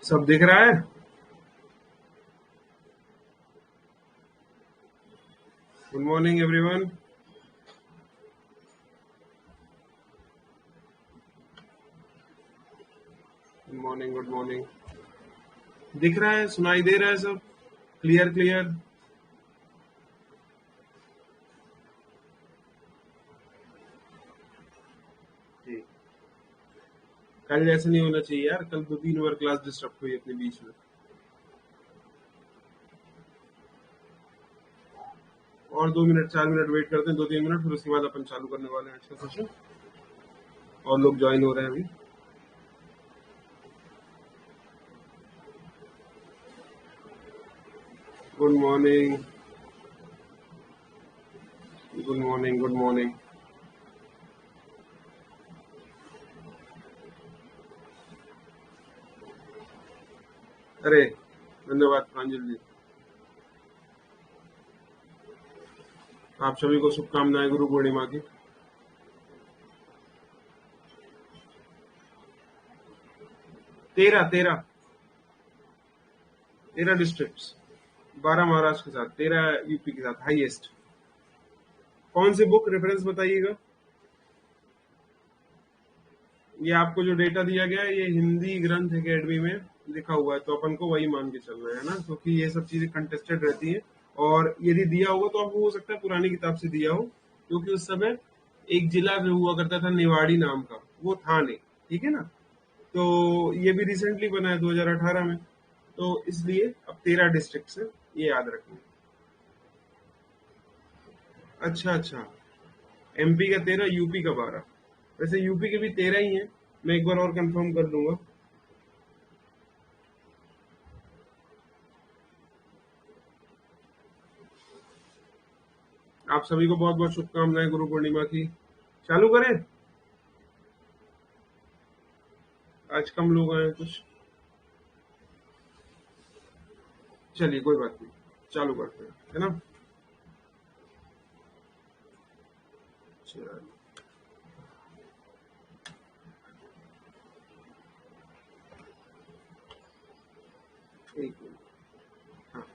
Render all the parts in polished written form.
सब दिख रहा है? Good morning everyone. Good morning, good morning. दिख रहा है, सुनाई दे रहा है सब? Clear clear. जी। कल जैसे नहीं होना चाहिए यार, कल 2-3 बार क्लास डिस्टर्ब हुई अपने बीच में। और 2 मिनट 4 मिनट वेट करते हैं, 2-3 मिनट, फिर उसके बाद अपन चालू करने वाले हैं आज का सेशन। और लोग ज्वाइन हो रहे हैं अभी। Good morning, good morning, good morning. अरे धन्यवाद प्रांजल जी। आप सभी को शुभकामनाएं गुरु पूर्णिमा की। 13 डिस्ट्रिक्ट्स, 12 महाराष्ट्र के साथ, 13 यूपी के साथ हाईएस्ट। कौन सी बुक रेफरेंस बताइएगा? ये आपको जो डेटा दिया गया है ये हिंदी ग्रंथ एकेडमी में लिखा हुआ है, तो अपन को वही मान के चल रहे हैं ना, क्योंकि ये सब चीजें कंटेस्टेड रहती हैं। और यदि दिया होगा तो आपको हो सकता है पुरानी किताब से दिया हो, क्योंकि उस समय एक जिला जो हुआ करता था निवाड़ी नाम का, वो था नहीं। ठीक है ना? तो ये भी रिसेंटली बना है 2018 में, तो इसलिए अब 13 डिस्ट्रिक्ट है, ये याद रखना। अच्छा अच्छा। एमपी का 13, यूपी का 12। वैसे यूपी के भी 13 ही हैं, मैं एक बार और कंफर्म कर दूंगा। आप सभी को बहुत बहुत शुभकामनाएं गुरु पूर्णिमा की। चालू करें? आज कम लोग आए हैं कुछ। चलिए कोई बात नहीं, चालू करते हैं, है ना? चलिए, एक मिनट। हाँ,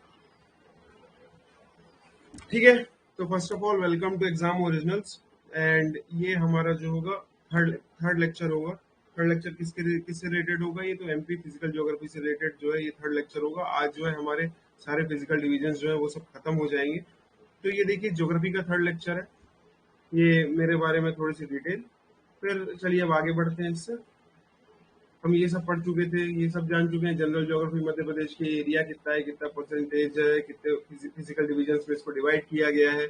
ठीक है। तो first of all welcome to exam originals. And ये हमारा जो होगा थर्ड थर्ड लेक्चर होगा। थर्ड लेक्चर किससे रिलेटेड होगा? ये तो एमपी फिजिकल ज्योग्राफी से रिलेटेड जो है ये थर्ड लेक्चर होगा। आज जो है हमारे सारे फिजिकल डिविजन जो है वो सब खत्म हो जाएंगे। तो ये देखिए ज्योग्राफी का थर्ड लेक्चर है, ये मेरे बारे में थोड़ी सी डिटेल। फिर चलिए अब आगे बढ़ते हैं इससे। हम ये सब पढ़ चुके थे, ये सब जान चुके हैं। जनरल ज्योग्राफी मध्य प्रदेश के एरिया कितना है, कितना परसेंटेज है, कितने फिजिकल डिविजन्स में इसको डिवाइड किया गया है।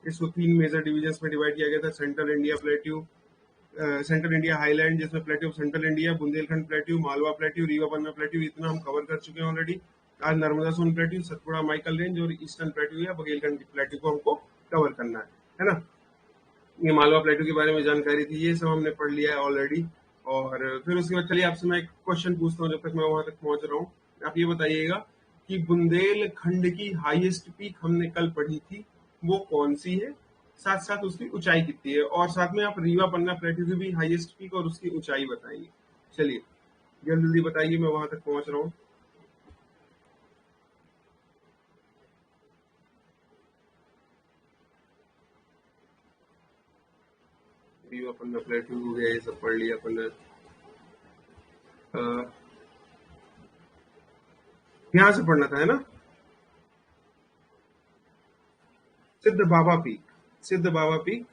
इसको 3 मेजर डिविजन्स में डिवाइड किया गया था। Central India plateau, central India highland जिसमें plateau of central India, Bundelkhand plateau, Malwa plateau, Rewa Panna plateau, इतना हम कवर कर चुके हैं ऑलरेडी। आज नर्मदा सोन प्लेट्यू, सतपुड़ा माइकल रेंज और ईस्टर्न प्लेट्यू या बघेलखंड प्लेट्यू को हमको कवर करना है ना? ये मालवा प्लेटू के बारे में जानकारी थी, ये सब हमने पढ़ लिया है ऑलरेडी। और फिर उसके बाद चलिए आपसे मैं एक क्वेश्चन पूछता हूँ, जब तक मैं वहां तक पहुंच रहा हूँ। आप ये बताइएगा कि बुंदेलखंड की हाईएस्ट पीक हमने कल पढ़ी थी, वो कौन सी है? साथ साथ उसकी ऊंचाई कितनी है, और साथ में आप रीवा पन्ना प्लेटू की भी हाईएस्ट पीक और उसकी ऊंचाई बताइए। चलिए जल्दी जल्दी बताइए, मैं वहां तक पहुंच रहा हूँ। रीवा पन्ना प्लेटू हो गया, ये सब पढ़ लिया अपन ने। यहाँ से पढ़ना था, है ना? सिद्ध बाबा पीक, सिद्ध बाबा पीक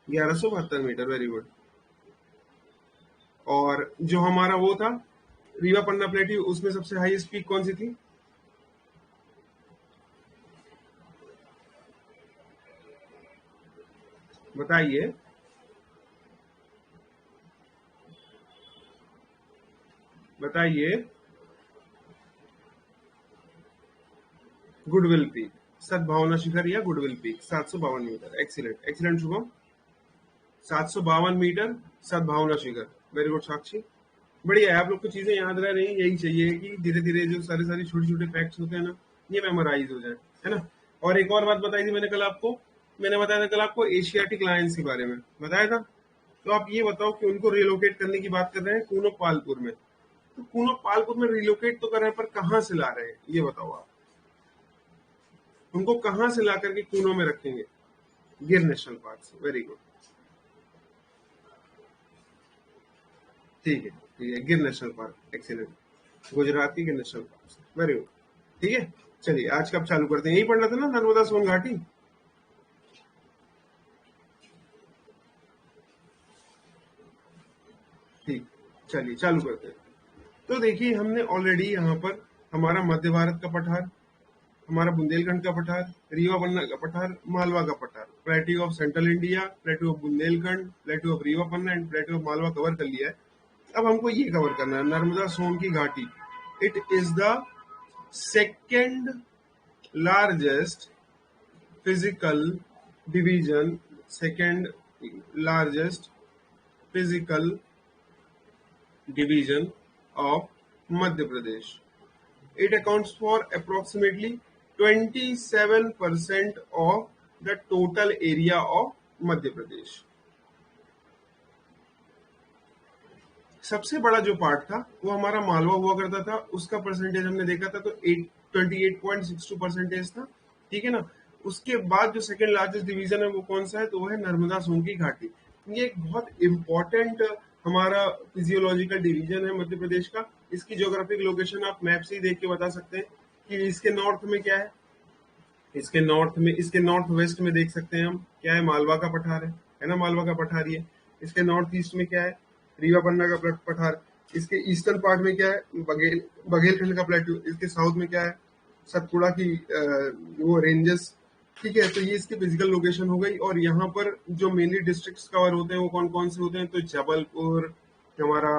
1172 मीटर, वेरी गुड। और जो हमारा वो था रीवा पन्ना प्लेट्यू, उसमें सबसे हाईएस्ट पीक कौन सी थी? बताइए। बताइए। गुडविल पीक, सद्भावना शिखर या goodwill peak, 752 metre. Excellent excellent Shubham. 752 metre, Sadbhavna Shikhar. Very good साक्षी। बढ़िया है, आप लोग को चीजें याद रह रही हैं, यही चाहिए कि धीरे धीरे जो सारे सारे छोटे छोटे फैक्ट्स होते हैं ना, ये मेमोराइज हो जाए, है ना? और एक और बात बताई थी मैंने कल आपको, मैंने बताया था कल आपको एशियाटिक लायंस के बारे में बताया था। तो आप ये बताओ कि उनको रिलोकेट करने की बात कर रहे हैं कूनो पालपुर में, तो कूनो पालपुर में रिलोकेट तो कर रहे हैं, पर कहाँ से ला रहे हैं ये बताओ आप। उनको कहाँ से ला करके कूनो में रखेंगे? गिर नेशनल पार्क से। वेरी गुड, ठीक है ठीक है, गिर नेशनल पार्क, एक्सीलेंट। गुजरात की गिर नेशनल पार्क से, वेरी गुड। ठीक है, चलिए आज कब चालू करते हैं? यही पढ़ना था ना, नर्मदा सोन घाटी। ठीक, चलिए चालू करते हैं। तो देखिए हमने ऑलरेडी यहाँ पर हमारा मध्य भारत का पठार, हमारा बुंदेलखंड का पठार, रीवा पन्ना का पठार, मालवा का पठार, plateau of central India, plateau of Bundelkhand, plateau of Rewa Panna and plateau of Malwa cover कर लिया है। अब हमको ये कवर करना है नर्मदा सोन की घाटी। It is the second largest physical division, second largest physical division of Madhya Pradesh. It accounts for approximately 27% of the total area of Madhya Pradesh. सबसे बड़ा जो पार्ट था वो हमारा मालवा हुआ करता था, उसका परसेंटेज हमने देखा था तो 28.62% था, ठीक है ना। उसके बाद जो सेकंड लार्जेस्ट डिवीजन है वो कौन सा है? तो वो है नर्मदा सोन की घाटी। ये एक बहुत इंपॉर्टेंट हमारा फिजियोलॉजिकल डिवीजन है मध्य प्रदेश का। इसकी ज्योग्राफिक लोकेशन आप मैप से ही देख के बता सकते हैं कि इसके नॉर्थ में क्या है, इसके नॉर्थ वेस्ट में देख सकते हैं हम क्या है, मालवा का पठार है ना, मालवा का पठार ये। इसके नॉर्थ ईस्ट में क्या है, रीवा पन्ना का पठार। इसके ईस्टर्न पार्ट में क्या है, बघेलखंड का प्लेट्यू। इसके साउथ में क्या है, सतपुड़ा की वो रेंजेस, ठीक है। तो ये इसकी फिजिकल लोकेशन हो गई। और यहाँ पर जो मेनली डिस्ट्रिक्ट्स कवर होते हैं वो कौन कौन से होते हैं? तो जबलपुर, हमारा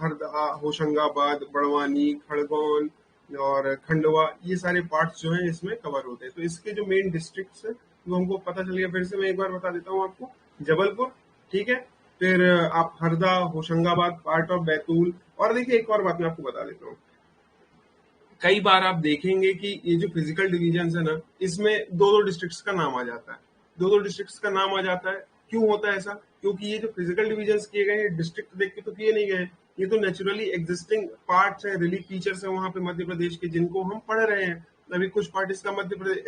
हरदा, होशंगाबाद, बड़वानी, खड़गौन और खंडवा, ये सारे पार्ट्स जो हैं इसमें कवर होते हैं। तो इसके जो मेन डिस्ट्रिक्ट्स हैं वो हमको पता चल गया। फिर से मैं एक बार बता देता हूँ आपको। जबलपुर, ठीक है, फिर आप हरदा, होशंगाबाद, पार्ट ऑफ बैतूल। और देखिए एक और बात मैं आपको बता देता हूँ, कई बार आप देखेंगे कि ये जो फिजिकल डिवीजन है ना, इसमें दो दो डिस्ट्रिक्ट्स का नाम आ जाता है, दो दो डिस्ट्रिक्ट्स का नाम आ जाता है। क्यों होता है ऐसा? क्योंकि ये जो फिजिकल डिवीजन किए गए हैं डिस्ट्रिक्ट देख के तो किए नहीं गए, ये तो नेचुरली एग्जिस्टिंग पार्ट्स है, रिलीफ फीचर्स है वहां पे मध्य प्रदेश के, जिनको हम पढ़ रहे हैं। अभी कुछ पार्ट इसका मध्य प्रदेश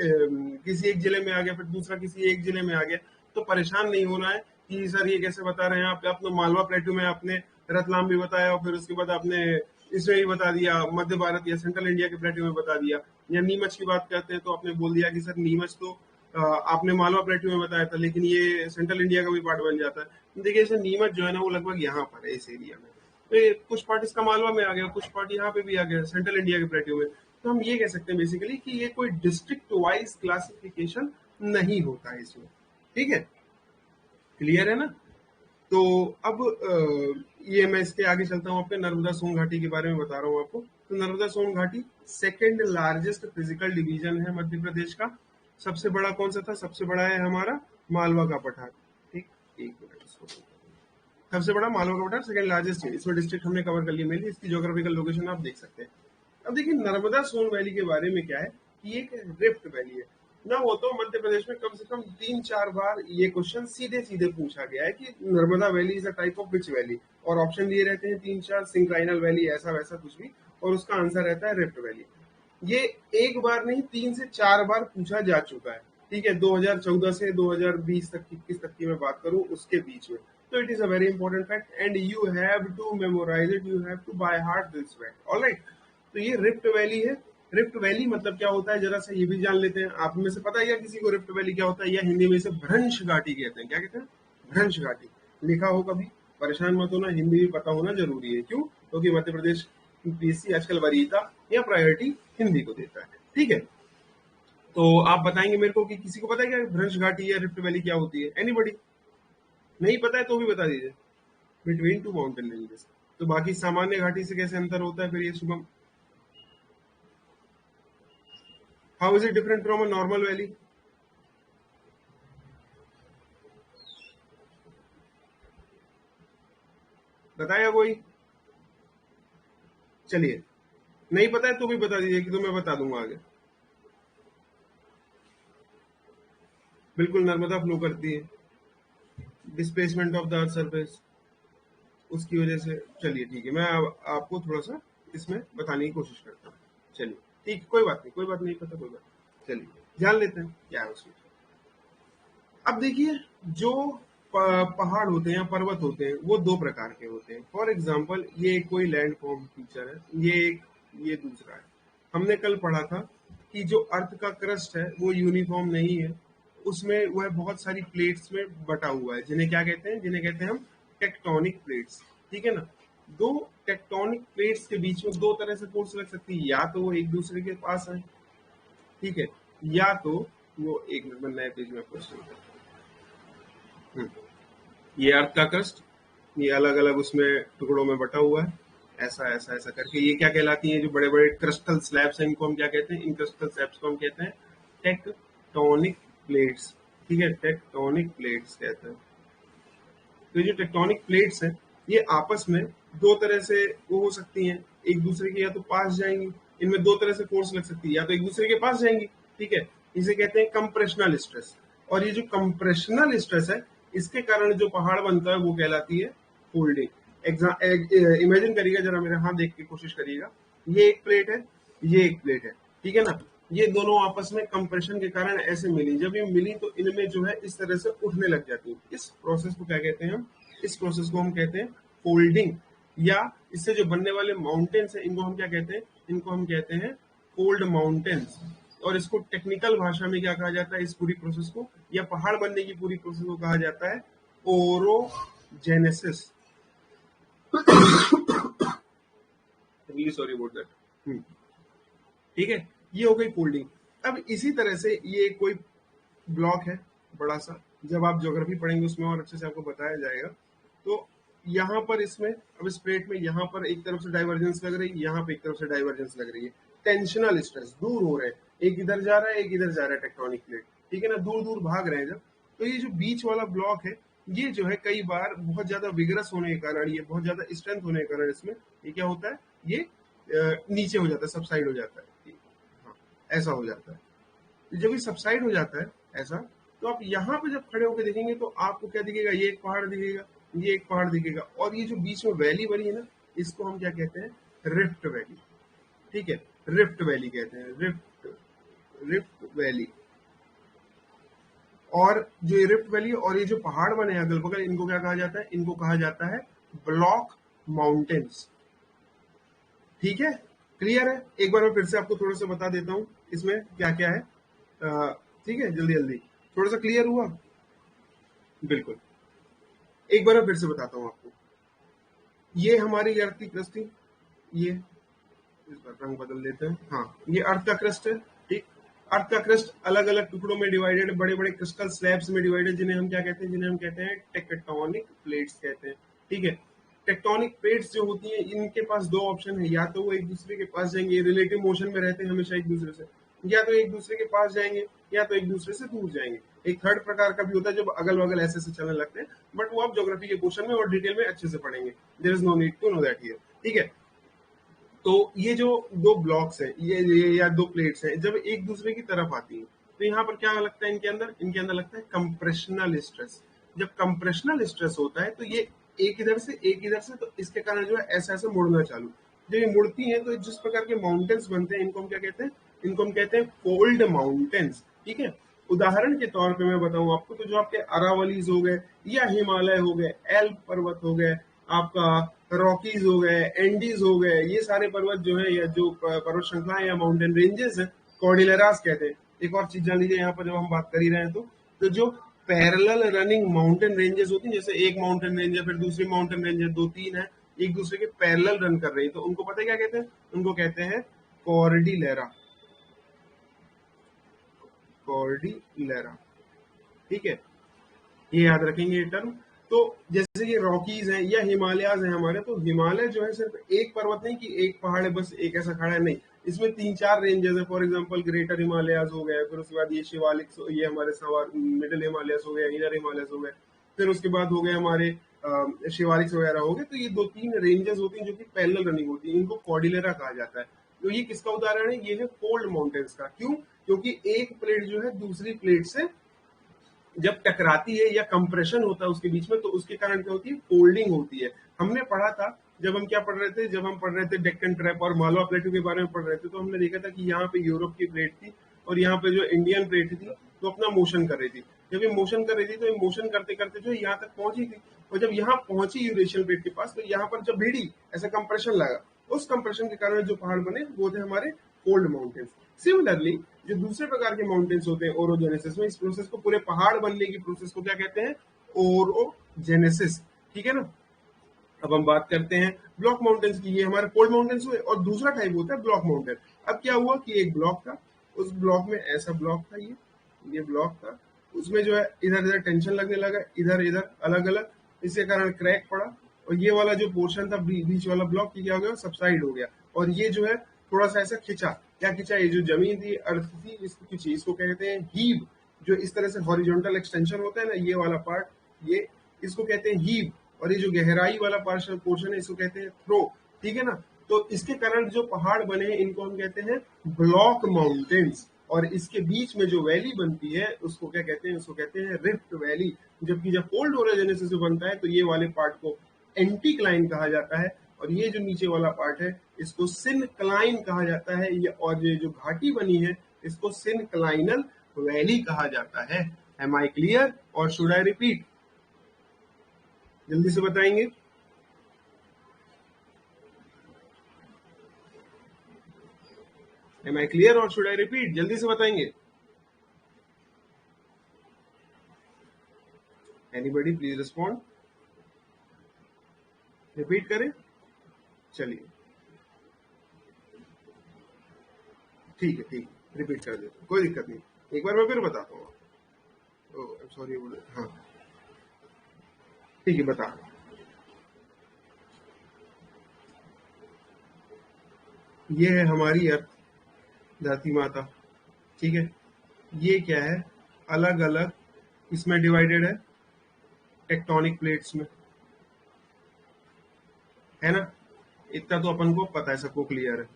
किसी एक जिले में आ गया, फिर दूसरा किसी एक जिले में आ गया, तो परेशान नहीं होना है कि सर ये कैसे बता रहे हैं आप। आपने मालवा प्लेट्यू में आपने रतलाम भी बताया और फिर उसके बाद आपने इसमें ही बता दिया मध्य भारत या सेंट्रल इंडिया के प्लेट्यू में बता दिया। या नीमच की बात करते हैं तो आपने बोल दिया कि सर नीमच तो आपने मालवा प्लेट्यू में बताया था, लेकिन ये सेंट्रल इंडिया का भी पार्ट बन जाता है। देखिए सर नीमच जो है ना वो लगभग यहाँ पर है, इस एरिया में। तो ये कुछ पार्ट इसका मालवा में आ गया, कुछ पार्ट यहाँ पे भी आ गया सेंट्रल इंडिया के प्लेट्यू में। तो हम ये कह सकते हैं बेसिकली कि ये कोई डिस्ट्रिक्ट वाइज क्लासिफिकेशन नहीं होता है इसमें, ठीक है, क्लियर है ना। तो अब ये मैं इसके आगे चलता हूँ, आपके नर्मदा सोन घाटी के बारे में बता रहा हूँ आपको। तो नर्मदा सोन घाटी सेकेंड लार्जेस्ट फिजिकल डिवीजन है मध्य प्रदेश का। सबसे बड़ा कौन सा था? सबसे बड़ा है हमारा मालवा का पठार, ठीक। एक मिनट इसको, सबसे बड़ा मालवा का पठार सेकंड लार्जेस्ट है। इसमें डिस्ट्रिक्ट हमने कवर कर लिया मेनली, इसकी ज्योग्राफिकल लोकेशन आप देख सकते हैं। अब देखिए नर्मदा सोन वैली के बारे में क्या है कि एक रिफ्ट वैली है ना। वो तो मध्य प्रदेश में कम से कम 3-4 बार ये क्वेश्चन सीधे सीधे पूछा गया है कि Narmada valley is a type of which valley, और ऑप्शन दिए रहते हैं 3-4, सिंक्लाइनल वैली, ऐसा वैसा कुछ भी, और उसका आंसर रहता है रिफ्ट वैली। ये एक बार नहीं 3 से 4 बार पूछा जा चुका है, ठीक है। 2014 से 2020 तक, 21 तक की मैं बात करूं उसके बीच में। तो it is a very important fact and you have to memorise it, you have to by heart this fact, alright. तो ये रिफ्ट वैली है। रिफ्ट वैली मतलब क्या होता है जरा सा ये भी जान लेते हैं। आप में से पता है क्या किसी को रिफ्ट वैली क्या होता है? या हिंदी में इसे भ्रंश घाटी कहते हैं। क्या कहते हैं? भ्रंश घाटी। लिखा हो कभी, परेशान मत होना, हिंदी भी पता होना जरूरी है। क्यों? क्योंकि मध्य प्रदेश यूपीएससी आजकल वरीयता या प्रायोरिटी हिंदी को देता है, ठीक है। तो आप बताएंगे मेरे को कि किसी को पता है क्या भ्रंश घाटी या रिफ्ट वैली क्या होती है? एनीबडी? नहीं पता है तो भी बता दीजिए। Between two mountain ranges. तो बाकी सामान्य घाटी से कैसे अंतर होता है फिर ये Shubham? How is it different from a normal valley? बताया कोई? चलिए, नहीं पता है तो भी बता दीजिए कि तो मैं बता दूंगा आगे। बिल्कुल नर्मदा फ्लो करती है, displacement of the earth surface, उसकी वजह से। चलिए ठीक है, मैं आपको थोड़ा सा इसमें बताने की कोशिश करता हूँ। चलिए ठीक, कोई बात नहीं, कोई बात नहीं पता, कोई बात नहीं। चलिए जान लेते हैं क्या है उसमें। अब देखिए, जो पहाड़ होते हैं या पर्वत होते हैं वो दो प्रकार के होते हैं। फॉर एग्जाम्पल ये कोई लैंड फॉर्म फीचर है, ये दूसरा है। हमने कल पढ़ा था कि जो अर्थ का क्रस्ट है वो यूनिफॉर्म नहीं है, उसमें वह बहुत सारी प्लेट्स में बटा हुआ है, जिन्हें क्या कहते हैं, जिन्हें कहते हैं हम टेक्टोनिक प्लेट्स। ठीक है ना। दो टेक्टोनिक प्लेट्स के बीच में दो तरह से फोर्स लग सकती है, या तो वो एक दूसरे के पास है, ठीक है, या तो वो एक मिनट में नए पेज में क्वेश्चन करते हैं। ये अर्थ का क्रस्ट, ये अलग अलग उसमें टुकड़ों में बटा हुआ है, ऐसा ऐसा ऐसा करके। ये क्या कहलाती हैं, जो बड़े बड़े क्रिस्टल स्लैब्स हैं, इनको हम क्या कहते हैं, इन क्रिस्टल स्लैब्स को हम कहते हैं टेक्टोनिक प्लेट्स। ठीक है, टेक्टोनिक प्लेट्स कहते हैं। तो ये जो टेक्टोनिक प्लेट्स हैं ये आपस में दो तरह से वो हो सकती हैं, एक दूसरे के या तो पास जाएंगी, इनमें दो तरह से फोर्स लग सकती है, या तो एक दूसरे के पास जाएंगी, ठीक है, इसे कहते हैं कंप्रेशनल स्ट्रेस। और ये जो कंप्रेशनल स्ट्रेस है, इसके कारण जो पहाड़ बनता है वो कहलाती है फोल्डिंग। इमेजिन करिएगा जरा, मेरे हाथ देख के कोशिश करिएगा, ये एक प्लेट है, ये एक प्लेट है, ठीक है ना। ये दोनों आपस में कंप्रेशन के कारण ऐसे मिली, जब ये मिली तो इनमें जो है इस तरह से उठने लग जाती है। इस प्रोसेस को क्या कहते हैं हम, इस प्रोसेस को हम कहते हैं फोल्डिंग। या इससे जो बनने वाले माउंटेन्स हैं, इनको हम क्या कहते हैं, इनको हम कहते हैं फोल्ड माउंटेन्स। और इसको टेक्निकल भाषा में क्या कहा जाता है, इस पूरी प्रोसेस को या पहाड़ बनने की पूरी प्रोसेस को कहा जाता है orogenesis. Really sorry about that. ठीक है, ये हो गई फोल्डिंग। अब इसी तरह से ये कोई ब्लॉक है बड़ा सा, जब आप ज्योग्राफी पढ़ेंगे उसमें और अच्छे से आपको बताया जाएगा। तो यहाँ पर इसमें, अब इस प्लेट में यहाँ पर एक तरफ से डाइवर्जेंस लग रही है, यहाँ पे एक तरफ से डाइवर्जेंस लग रही है, टेंशनल स्ट्रेस, दूर हो रहे हैं, एक इधर जा रहा है एक इधर जा रहा है टेक्टोनिक प्लेट, ठीक है ना, दूर दूर भाग रहे हैं जब। तो ये जो बीच वाला ब्लॉक है, ये जो है कई बार बहुत ज्यादा विग्रस होने के कारण, ये बहुत ज्यादा स्ट्रेंथ होने के कारण इसमें ये क्या होता है, ये नीचे हो जाता है, सबसाइड हो जाता है। हाँ, ऐसा हो जाता है। जब ये सबसाइड हो जाता है ऐसा, तो आप यहाँ पे जब खड़े होकर देखेंगे तो आपको क्या दिखेगा, ये एक पहाड़ दिखेगा, ये एक पहाड़ दिखेगा, और ये जो बीच में वैली बनी है ना, इसको हम क्या कहते हैं, रिफ्ट वैली। ठीक है, रिफ्ट वैली कहते हैं, रिफ्ट वैली। और जो ये रिफ्ट वैली और ये जो पहाड़ बने हैं अगल बगल, इनको क्या कहा जाता है, इनको कहा जाता है ब्लॉक माउंटेन्स। ठीक है, क्लियर है। एक बार मैं फिर से आपको थोड़ा सा बता देता हूँ इसमें क्या क्या है। ठीक है, जल्दी जल्दी, थोड़ा सा क्लियर हुआ, बिल्कुल। एक बार मैं फिर से बताता हूँ आपको, ये हमारी अर्थ की क्रस्ट थी, ये इस बार रंग बदल देते हैं, हाँ, ये अर्थ का क्रस्ट है। ठीक, अर्थ का क्रस्ट अलग अलग टुकड़ों में डिवाइडेड, बड़े बड़े क्रिस्टल स्लैब्स में डिवाइडेड, जिन्हें हम क्या कहते हैं, जिन्हें हम कहते हैं टेक्टोनिक प्लेट्स कहते हैं। ठीक है, टेक्टोनिक प्लेट्स जो होती हैं, इनके पास दो ऑप्शन है, या तो वो एक दूसरे के पास जाएंगे, रिलेटिव मोशन में रहते हैं हमेशा एक दूसरे से, या तो एक दूसरे के पास जाएंगे, या तो एक दूसरे से दूर जाएंगे। एक थर्ड प्रकार का भी होता है जब अगल बगल ऐसे ऐसे चलने लगते हैं, बट वो आप ज्योग्राफी के क्वेश्चन में और डिटेल में अच्छे से पढ़ेंगे, there is no need to know that here. ठीक है, तो ये जो दो ब्लॉक्स हैं, ये या दो प्लेट्स हैं, जब एक दूसरे की तरफ आती हैं, तो यहाँ पर क्या लगता है, इनके अंदर लगता है कंप्रेशनल स्ट्रेस। जब कंप्रेशनल स्ट्रेस होता है तो ये एक इधर से एक इधर से, तो इसके कारण जो है ऐसा ऐसा मुड़ना चालू। जब ये मुड़ती हैं तो जिस प्रकार के माउंटेन्स बनते हैं, इनको हम क्या कहते हैं, इनको हम कहते हैं फोल्ड माउंटेन्स। ठीक है, उदाहरण के तौर पे मैं बताऊं आपको, तो जो आपके अरावलीज हो गए, या हिमालय हो गए, एल्प पर्वत हो गए, आपका रॉकीज हो गए, एंडीज हो गए, ये सारे पर्वत जो है, या जो पर्वत श्रृंखलाएं या माउंटेन रेंजेस है, कॉर्डिलेरास कहते हैं। एक और चीज जान लीजिए यहाँ पर, जब हम बात कर ही रहे हैं, तो जो पैरेलल रनिंग माउंटेन रेंजेस होती हैं, जैसे एक माउंटेन रेंज है, फिर दूसरी माउंटेन रेंज है, दो तीन है, एक दूसरे के पैरेलल रन कर रही है, तो उनको पता है क्या कहते हैं, उनको कहते हैं कॉर्डिलेरा। कॉर्डिलेरा, ठीक है, ये याद रखेंगे ये टर्म। तो जैसे ये रॉकीज हैं या हिमालयाज हैं हमारे, तो हिमालय जो है सिर्फ एक पर्वत नहीं कि एक पहाड़ है बस एक ऐसा खड़ा है, नहीं, इसमें तीन चार रेंजेस है। फॉर एग्जांपल ग्रेटर हिमालयाज हो गए, फिर उसके बाद ये शिवालिक, ये हमारे सवार मिडिल हिमालयस हो गए, इनर हिमालयस हो गए, फिर उसके बाद हो गए हमारे शिवालिक्स वगैरह हो गए। तो ये दो तीन रेंजेस होती हैं जो कि पैरेलल रनिंग होती है, इनको कॉर्डिलेरा कहा जाता है। तो ये किसका उदाहरण है, ये है फोल्ड माउंटेन्स का। क्यों, क्योंकि एक प्लेट जो है दूसरी प्लेट से जब टकराती है या कंप्रेशन होता है उसके बीच में, तो उसके कारण क्या होती है, फोल्डिंग होती है। हमने पढ़ा था जब हम क्या पढ़ रहे थे, जब हम पढ़ रहे थे डेक्कन ट्रैप और मालवा प्लेटू के बारे में पढ़ रहे थे, तो हमने देखा था कि यहाँ पे यूरोप की प्लेट थी और यहाँ पे जो इंडियन प्लेट थी तो अपना मोशन कर रही थी। जब ये मोशन कर रही थी तो ये मोशन करते करते जो यहाँ तक पहुंची थी, और जब यहाँ पहुंची यूरेशियन प्लेट के पास, तो यहाँ पर जब भिड़ी ऐसा कंप्रेशन लगा, उस कंप्रेशन के कारण जो पहाड़ बने वो थे हमारे कोल्ड माउंटेन्स। सिमिलरली जो दूसरे प्रकार के माउंटेन्स होते हैं ओरोजेनेसिस में, इस प्रोसेस को, पूरे पहाड़ बनने की प्रोसेस को क्या कहते हैं? ओरोजेनेसिस। ठीक है ना। अब हम बात करते हैं ब्लॉक माउंटेन्स की। ये हमारे कोल्ड माउंटेन्स हुए, और दूसरा टाइप होता है ब्लॉक माउंटेन। अब क्या हुआ कि एक ब्लॉक था, उस ब्लॉक में ऐसा ब्लॉक था, ये ब्लॉक था, उसमें जो है इधर इधर टेंशन लगने लगा, इधर इधर अलग अलग, इसके कारण क्रैक पड़ा, और ये वाला जो पोर्शन था बीच वाला ब्लॉक, ये क्या हो गया? सबसाइड हो गया, और ये जो है थोड़ा सा ऐसा खिंचा। क्या खिंचा? ये जो जमीन थी, अर्थ थी, इसको खिंची। इसको कहते हैं हीव। जो इस तरह से हॉरिजॉन्टल एक्सटेंशन होता है ना, ये वाला पार्ट, ये इसको कहते हैं हीव। और ये जो गहराई वाला पोर्शन है, इसको कहते हैं थ्रो। ठीक है ना। तो इसके कारण जो पहाड़ बने हैं, इनको हम कहते हैं ब्लॉक माउंटेन्स। और इसके बीच में जो वैली बनती है, उसको क्या कहते हैं? उसको कहते हैं रिफ्ट वैली। जबकि जब कोल्ड ओरोजेनेसिस से बनता है, तो ये वाले पार्ट को एंटीक्लाइन कहा जाता है, और ये जो नीचे वाला पार्ट है, इसको सिनक्लाइन कहा जाता है। ये और ये जो घाटी बनी है, इसको सिनक्लाइनल वैली कहा जाता है। एम आई क्लियर और शुड आई रिपीट? जल्दी से बताएंगे। एम आई क्लियर और शुड आई रिपीट? जल्दी से बताएंगे। Anybody please respond. रिपीट करें? चलिए ठीक है, ठीक है, रिपीट कर देते, कोई दिक्कत नहीं। एक बार मैं फिर बताता हूँ। सॉरी। हाँ ठीक है, बता। ये है हमारी अर्थ, धरती माता। ठीक है। ये क्या है? अलग अलग इसमें डिवाइडेड है टेक्टोनिक प्लेट्स में, है ना। इतना तो अपन को पता है, सबको क्लियर है।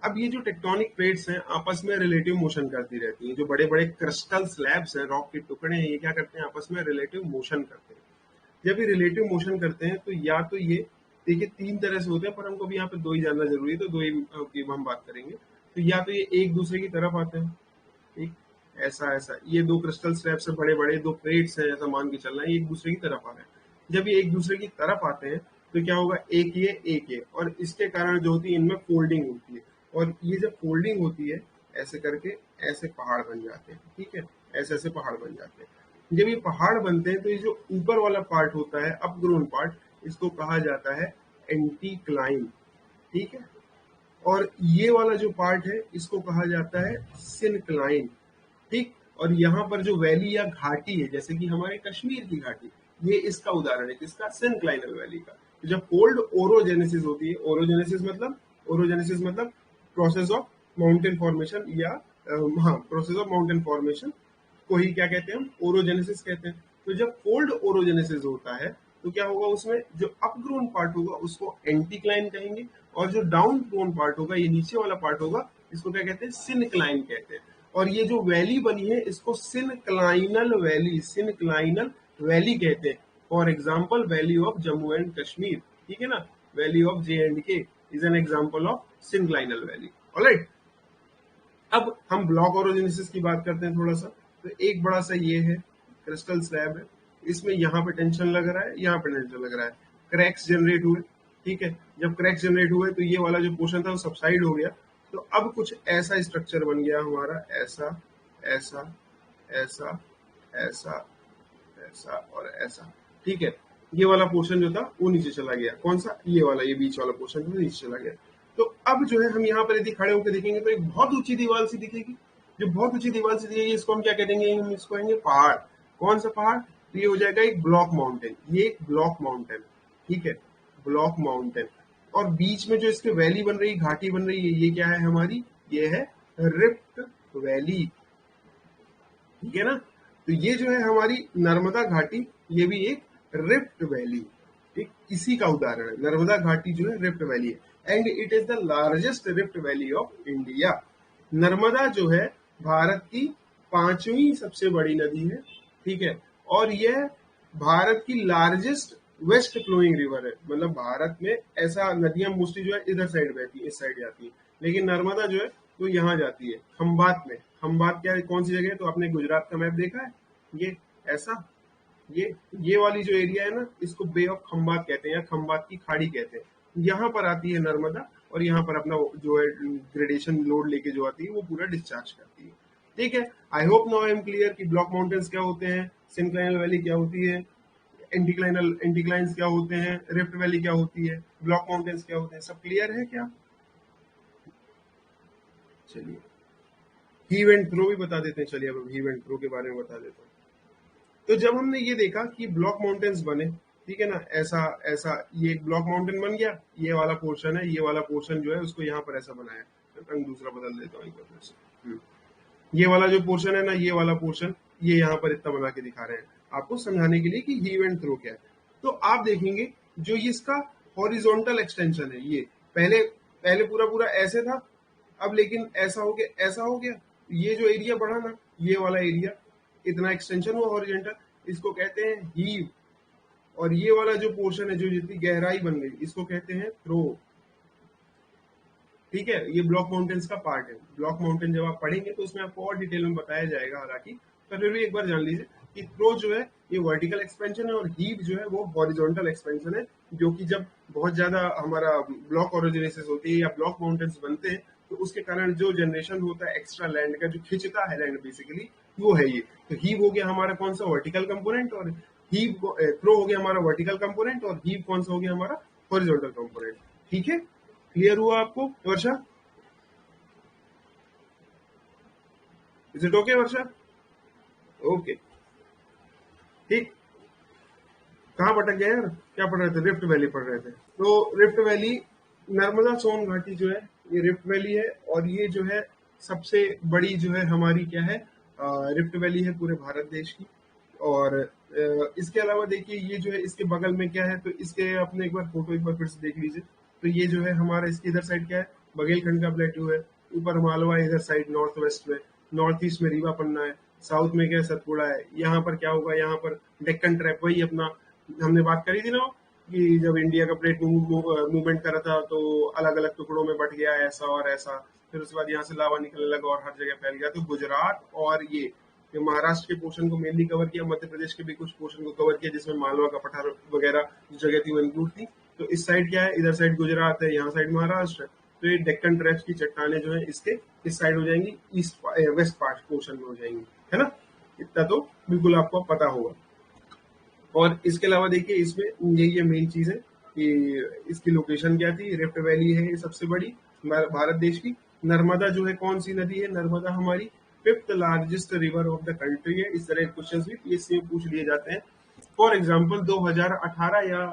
अब ये जो टेक्टोनिक प्लेट्स हैं, आपस में रिलेटिव मोशन करती रहती हैं। जो बड़े बड़े क्रिस्टल स्लैब्स हैं, रॉक के टुकड़े हैं, ये क्या करते हैं? आपस में रिलेटिव मोशन करते हैं। जब ये रिलेटिव मोशन करते हैं, तो या तो ये, देखिए, तीन तरह से होते हैं, पर हमको भी यहाँ पे दो ही जानना जरूरी है, तो दो ही की हम बात करेंगे। तो या तो ये एक दूसरे की तरफ आते हैं, एक ऐसा ऐसा, ये दो क्रिस्टल स्लैब्स है, बड़े बड़े दो प्लेट्स हैं, ऐसा मान के चलना है, ये एक दूसरे की तरफ आ रहे हैं। जब ये एक दूसरे की तरफ आते हैं, तो क्या होगा? एक ये, और इसके कारण जो होती है, इनमें फोल्डिंग होती है, और ये जब फोल्डिंग होती है, ऐसे करके ऐसे पहाड़ बन जाते हैं। ठीक है, ऐसे ऐसे पहाड़ बन जाते हैं। जब ये पहाड़ बनते हैं, तो ये जो ऊपर वाला पार्ट होता है, अपग्रोन पार्ट, इसको कहा जाता है एंटीक्लाइन। ठीक है। और ये वाला जो पार्ट है, इसको कहा जाता है सिनक्लाइन। ठीक। और यहाँ पर जो वैली या घाटी है, जैसे कि हमारे कश्मीर की घाटी, ये इसका उदाहरण है, किसका? सिनक्लाइनल वैली का। तो जब कोल्ड ओरोजेनेसिस होती है, ओरोजेनेसिस मतलब प्रोसेस ऑफ माउंटेन फॉर्मेशन, या हाँ, प्रोसेस ऑफ माउंटेन फॉर्मेशन को ही क्या कहते हैं? हम ओरोजेनेसिस कहते हैं। तो जब कोल्ड ओरोजेनेसिस होता है, तो क्या होगा? उसमें जो अपग्रोन पार्ट होगा, उसको एंटीक्लाइन कहेंगे, और जो डाउन ग्रोन पार्ट होगा, ये नीचे वाला पार्ट होगा, इसको क्या कहते हैं? सिनक्लाइन कहते हैं। और ये जो वैली बनी है, इसको सिनक्लाइनल वैली कहते हैं। For example, valley of Jammu and Kashmir. ठीक है ना। Valley of J&K is an example of synclinal valley. Alright. अब हम ब्लॉक ओरोजेनेसिस की बात करते हैं थोड़ा सा। तो एक बड़ा सा ये है, क्रिस्टल स्लैब है, इसमें यहाँ पे टेंशन लग रहा है, यहाँ पे टेंशन लग रहा है, क्रैक्स जनरेट हुए। ठीक है। जब क्रैक्स जनरेट हुए, तो ये वाला जो पोर्शन था वो सबसाइड हो गया। तो अब कुछ ऐसा स्ट्रक्चर बन गया हमारा, ऐसा ऐसा ऐसा ऐसा ऐसा और ऐसा। ठीक है। ये वाला पोर्शन जो था वो नीचे चला गया। कौन सा? ये वाला, ये बीच वाला पोर्शन जो नीचे चला गया। तो अब जो है, हम यहाँ पर यदि खड़े होकर देखेंगे, तो एक बहुत ऊंची दीवार सी दिखेगी। जो बहुत ऊंची दीवार सी दिखेगी, इसको हम क्या कह देंगे? हम इसको कहेंगे पहाड़। कौन सा पहाड़? तो ये हो जाएगा एक ब्लॉक माउंटेन। ये एक ब्लॉक माउंटेन। ठीक है, ब्लॉक माउंटेन। और बीच में जो इसके वैली बन रही, घाटी बन रही है, ये क्या है हमारी? ये है रिफ्ट वैली। ठीक है ना। तो ये जो है हमारी नर्मदा घाटी, ये भी एक रिफ्ट वैली, एक इसी का उदाहरण है। नर्मदा घाटी जो है रिफ्ट वैली है, and it is the largest rift valley of India. Narmada जो है भारत की 5वीं सबसे बड़ी नदी है। ठीक है। और यह भारत की लार्जेस्ट वेस्ट फ्लोइंग रिवर है, मतलब भारत में ऐसा नदियां मोस्टली जो है इधर साइड बहती है, इस साइड जाती है, लेकिन नर्मदा जो है वो यहाँ जाती है खंबात में। खंबात क्या है, कौन सी जगह है, तो आपने गुजरात का मैप देखा है, ये ऐसा, ये वाली जो एरिया है ना, इसको बे ऑफ खंबात कहते हैं या खंबात की खाड़ी कहते हैं। यहाँ पर आती है नर्मदा और यहाँ पर अपना जो है ग्रेडेशन लोड लेके जो आती है वो पूरा डिस्चार्ज करती है। ठीक है, I hope now I am clear कि ब्लॉक माउंटेन्स क्या होते हैं, सिंक्लाइनल वैली क्या होती है, एंटीक्लाइंस क्या होते हैं, रिफ्ट वैली क्या होती है, ब्लॉक माउंटेन्स क्या होते हैं, सब क्लियर है क्या? चलिए, हीव एंड थ्रो भी बता देते हैं। चलिए अब हीव एंड थ्रो के बारे में बता देता हूँ। तो जब हमने ये देखा कि ब्लॉक माउंटेन्स बने, ठीक है ना, ऐसा ऐसा ये एक ब्लॉक माउंटेन बन गया, ये वाला पोर्शन है, ये वाला पोर्शन जो है उसको यहाँ पर ऐसा बनाया, रंग दूसरा बदल देता हूँ एक बार फिर से। ये वाला जो पोर्शन है ना, ये वाला पोर्शन ये यहाँ पर इतना बना के दिखा रहे हैं आपको समझाने के लिए कि हीव एंड थ्रो क्या है। तो आप देखेंगे जो इसका हॉरिजॉन्टल एक्सटेंशन है, ये पहले पहले पूरा पूरा ऐसे था, अब लेकिन ऐसा हो गया, ऐसा हो गया, ये जो एरिया बढ़ा ना, ये वाला एरिया इतना एक्सटेंशन हुआ हॉरिजॉन्टल, इसको कहते हैं हीव। और ये वाला जो पोर्शन है, जो जितनी गहराई बन गई, इसको कहते हैं थ्रो। ठीक है, ये ब्लॉक माउंटेन्स का पार्ट है। ब्लॉक माउंटेन जब आप पढ़ेंगे तो उसमें आपको और डिटेल में बताया जाएगा हालांकि, पर फिर भी एक बार जान लीजिए कि थ्रो जो है ये वर्टिकल एक्सपेंशन है और हीव जो है वो हॉरिजॉन्टल एक्सपेंशन है, जो कि जब बहुत ज्यादा हमारा ब्लॉक ओरिजिनेसिस होती है या ब्लॉक माउंटेन्स बनते हैं तो उसके कारण जो जनरेशन होता है एक्स्ट्रा लैंड का, जो खिंचता है लैंड बेसिकली, वो है ये। तो हीव हो गया हमारा कौन सा, वर्टिकल कंपोनेंट, और हीव थ्रो हो गया हमारा वर्टिकल कंपोनेंट, और हीव कौन सा हो गया हमारा हॉरिजॉन्टल कंपोनेंट। ठीक है, क्लियर हुआ आपको Varsha? Is it okay Varsha? Okay, ठीक। कहाँ भटक गए यार, क्या पढ़ रहे थे? रिफ्ट वैली पढ़ रहे थे। तो रिफ्ट वैली, नर्मदा सोन घाटी जो है ये रिफ्ट वैली है, और ये जो है सबसे बड़ी जो है हमारी क्या है, रिफ्ट वैली है पूरे भारत देश की। और इसके अलावा देखिए ये जो है इसके बगल में क्या है, तो इसके अपने एक बार फोटो एक बार फिर से देख लीजिए। तो ये जो है हमारा इसके इधर साइड क्या है, बघेलखंड का प्लेट्यू है, ऊपर मालवा है, इधर साइड नॉर्थ वेस्ट में, नॉर्थ ईस्ट में रीवा पन्ना है, साउथ में क्या है, सतपुड़ा है। यहाँ पर क्या होगा, यहाँ पर डेक्कन ट्रैप, वही अपना हमने बात करी थी ना कि जब इंडिया का प्लेट मूवमेंट करा था तो अलग अलग टुकड़ों में बट गया, ऐसा और ऐसा, फिर उसके बाद यहाँ से लावा निकलने लगा और हर जगह फैल गया। तो गुजरात और ये महाराष्ट्र के पोर्शन को मेनली कवर किया, मध्य प्रदेश के भी कुछ पोर्शन को कवर किया, जिसमें मालवा का पठार वगैरह जो जगह थी वो इंक्लूड थी। तो इस साइड क्या है, इधर साइड गुजरात है, यहाँ साइड महाराष्ट्र है। तो ये डेक्कन ट्रैप्स की चट्टाने जो है इसके इस साइड हो जाएंगी, ईस्ट वेस्ट पार्ट पोर्शन में हो जाएंगी, है ना। इतना तो बिल्कुल आपको पता होगा। और इसके अलावा देखिए इसमें ये मेन चीज है कि इसकी लोकेशन क्या थी, रिफ्ट वैली है ये सबसे बड़ी भारत देश की। नर्मदा जो है कौन सी नदी है, नर्मदा हमारी fifth largest river of the country है। इस तरह के क्वेश्चन भी पीएससी में पूछ लिए जाते हैं। फॉर एग्जाम्पल 2018 या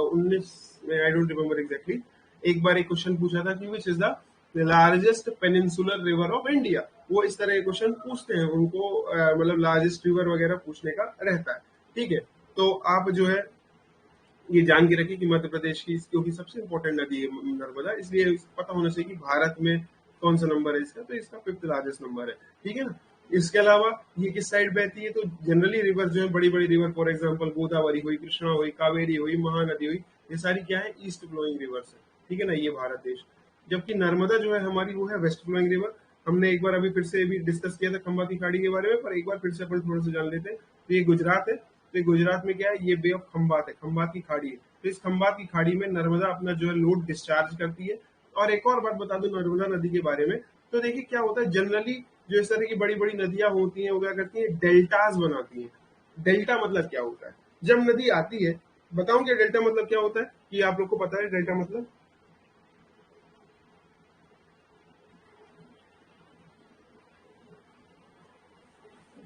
19 में, आई डोंट रिमेम्बर एग्जैक्टली, एक बार एक क्वेश्चन पूछा था कि which is the largest peninsular river of India. वो इस तरह के क्वेश्चन पूछते हैं, उनको मतलब लार्जेस्ट रिवर वगैरह पूछने का रहता है। ठीक है, तो आप जो है ये जान के रखिए कि मध्य प्रदेश की, क्योंकि सबसे इंपॉर्टेंट नदी है नर्मदा, इसलिए पता होना चाहिए कि भारत में कौन सा नंबर है इसका, तो इसका फिफ्थ लार्जेस्ट नंबर है। ठीक है ना। इसके अलावा ये किस साइड बहती है, तो जनरली रिवर जो है बड़ी बड़ी रिवर, फॉर एग्जाम्पल गोदावरी हुई, कृष्णा हुई, कावेरी हुई, महानदी हुई, ये सारी क्या है, ईस्ट फ्लोइंग रिवर्स है। ठीक है ना, ये भारत देश। जबकि नर्मदा जो है हमारी वो है वेस्ट फ्लोइंग रिवर। हमने एक बार अभी फिर से भी डिस्कस किया था खंबाती खाड़ी के बारे में, पर एक बार फिर से अपन थोड़ा सा जान लेते हैं। तो ये गुजरात है, तो गुजरात में क्या है, ये बे ऑफ खंबात है, खंबात की खाड़ी है। तो इस खंबात की खाड़ी में नर्मदा अपना जो है लोड डिस्चार्ज करती है। और एक और बात बता दूं नर्मदा नदी के बारे में, तो देखिए क्या होता है, जनरली जो इस तरह की बड़ी बड़ी नदियां होती हैं वो क्या करती हैं, डेल्टाज बनाती हैं। डेल्टा मतलब क्या होता है, जब नदी आती है, बताऊं क्या डेल्टा मतलब क्या होता है, कि आप लोग को पता है डेल्टा मतलब?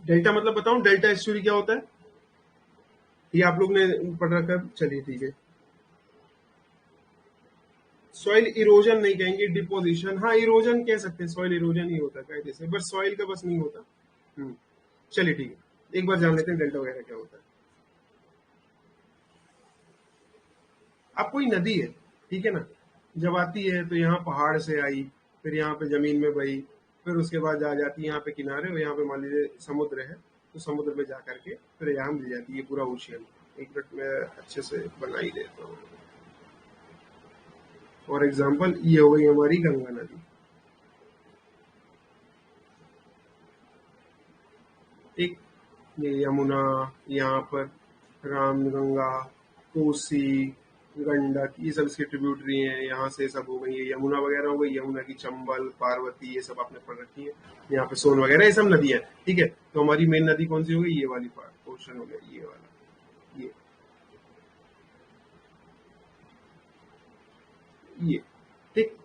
डेल्टा मतलब बताऊं, डेल्टा एस्चुरी क्या होता है, ये आप लोग ने पढ़ रखा है, चलिए ठीक है। सॉइल इरोजन नहीं कहेंगे, डिपोजिशन, हाँ इरोजन कह सकते हैं, सॉइल इरोजन ही होता है कायदे से, बस सॉइल का बस नहीं होता। चलिए ठीक है, एक बार जान लेते हैं डेल्टा वगैरह क्या होता है। अब कोई नदी है, ठीक है ना, जब आती है तो यहाँ पहाड़ से आई, फिर यहाँ पे जमीन में बही, फिर उसके बाद जा जाती है यहाँ पे किनारे, और यहाँ पे मान लीजिए समुद्र है, तो समुद्र में जा करके फिर यहाँ मिल जाती है पूरा ओशियन। एक मिनट में अच्छे से बना ही देता हूँ। फॉर एग्जाम्पल ये हो गई हमारी गंगा नदी, ठीक। ये यमुना, यहाँ पर रामगंगा, कोसी, गंडक, ये सब इसके ट्रिब्यूटरी हैं, यहाँ से सब हो गई। ये यमुना वगैरह हो गई, यमुना की चंबल, पार्वती, ये सब आपने पढ़ रखी है। यहाँ पे सोन वगैरह ये सब नदियां, ठीक है। तो हमारी मेन नदी कौन सी हो गई? ये वाली पार्ट पोर्शन हो गया, ये वाला, ये ठीक।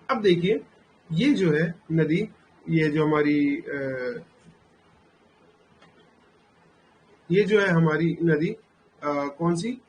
अब देखिए ये जो है नदी, ये जो हमारी ये जो है हमारी नदी कौन सी?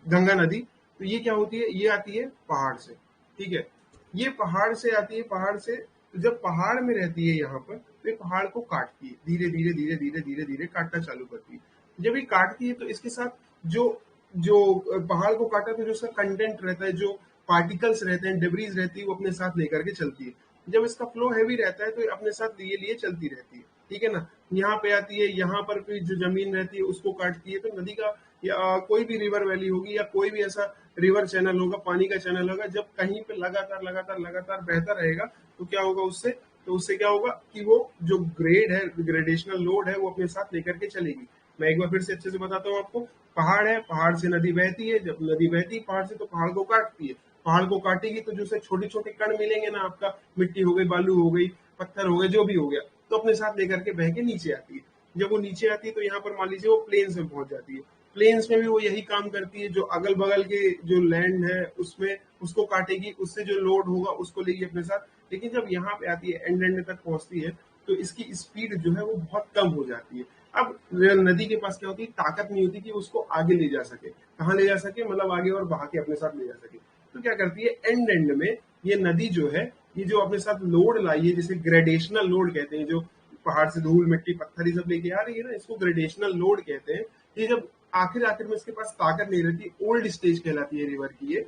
गंगा नदी। तो ये क्या होती है? ये आती है पहाड़ से, ठीक है। ये पहाड़ से आती है, पहाड़ से। तो जब पहाड़ में रहती है यहाँ पर, तो ये पहाड़ को काटती है, धीरे धीरे धीरे धीरे धीरे धीरे काटना चालू करती है। जब ये काटती है तो इसके साथ जो जो पहाड़ को काटा तो जो उसका कंटेंट रहता है, जो पार्टिकल्स रहते हैं, डेब्रीज रहती है, वो अपने साथ लेकर के चलती है। जब इसका फ्लो हैवी रहता है तो ये अपने साथ लिए लिए चलती रहती है, ठीक है ना। यहाँ पे आती है, यहाँ पर भी जो जमीन रहती है उसको काटती है। तो नदी का या कोई भी रिवर वैली होगी या कोई भी ऐसा रिवर चैनल होगा, पानी का चैनल होगा, जब कहीं पे लगातार लगातार लगातार बहता रहेगा तो क्या होगा उससे? तो उससे क्या होगा कि वो जो ग्रेड है, ग्रेडेशनल लोड है, वो अपने साथ लेकर के चलेगी। मैं एक बार फिर से अच्छे से बताता हूँ आपको। पहाड़ है, पहाड़ से नदी बहती है, जब नदी बहती है पहाड़ से तो पहाड़ को काटती है। पहाड़ को काटेगी तो जो से छोटे छोटे कण मिलेंगे ना, आपका मिट्टी हो गई, बालू हो गई, पत्थर हो गए, जो भी हो गया, तो अपने साथ लेकर के बह के नीचे आती है। जब वो नीचे आती है तो यहाँ पर मान लीजिए वो प्लेन्स में पहुंच जाती है। प्लेन्स में भी वो यही काम करती है, जो अगल बगल के जो लैंड है उसमें उसको काटेगी, उससे जो लोड होगा उसको लेगी अपने साथ। लेकिन जब यहाँ पे आती है, एंड एंड तक पहुंचती है, तो इसकी स्पीड जो है वो बहुत कम हो जाती है। अब नदी के पास क्या होती है? ताकत नहीं होती कि उसको आगे ले जा सके। कहाँ ले जा सके? मतलब आगे और बहा के अपने साथ ले जा सके। तो क्या करती है? एंड एंड में ये नदी जो है, ये जो अपने साथ लोड लाई है, जिसे ग्रेडेशनल लोड कहते हैं, जो पहाड़ से धूल मिट्टी पत्थर ये सब लेके आ रही है ना, इसको ग्रेडेशनल लोड कहते हैं। ये जब आखिर आखिर में इसके पास ताकत नहीं रहती, ओल्ड स्टेज कहलाती है रिवर की ये,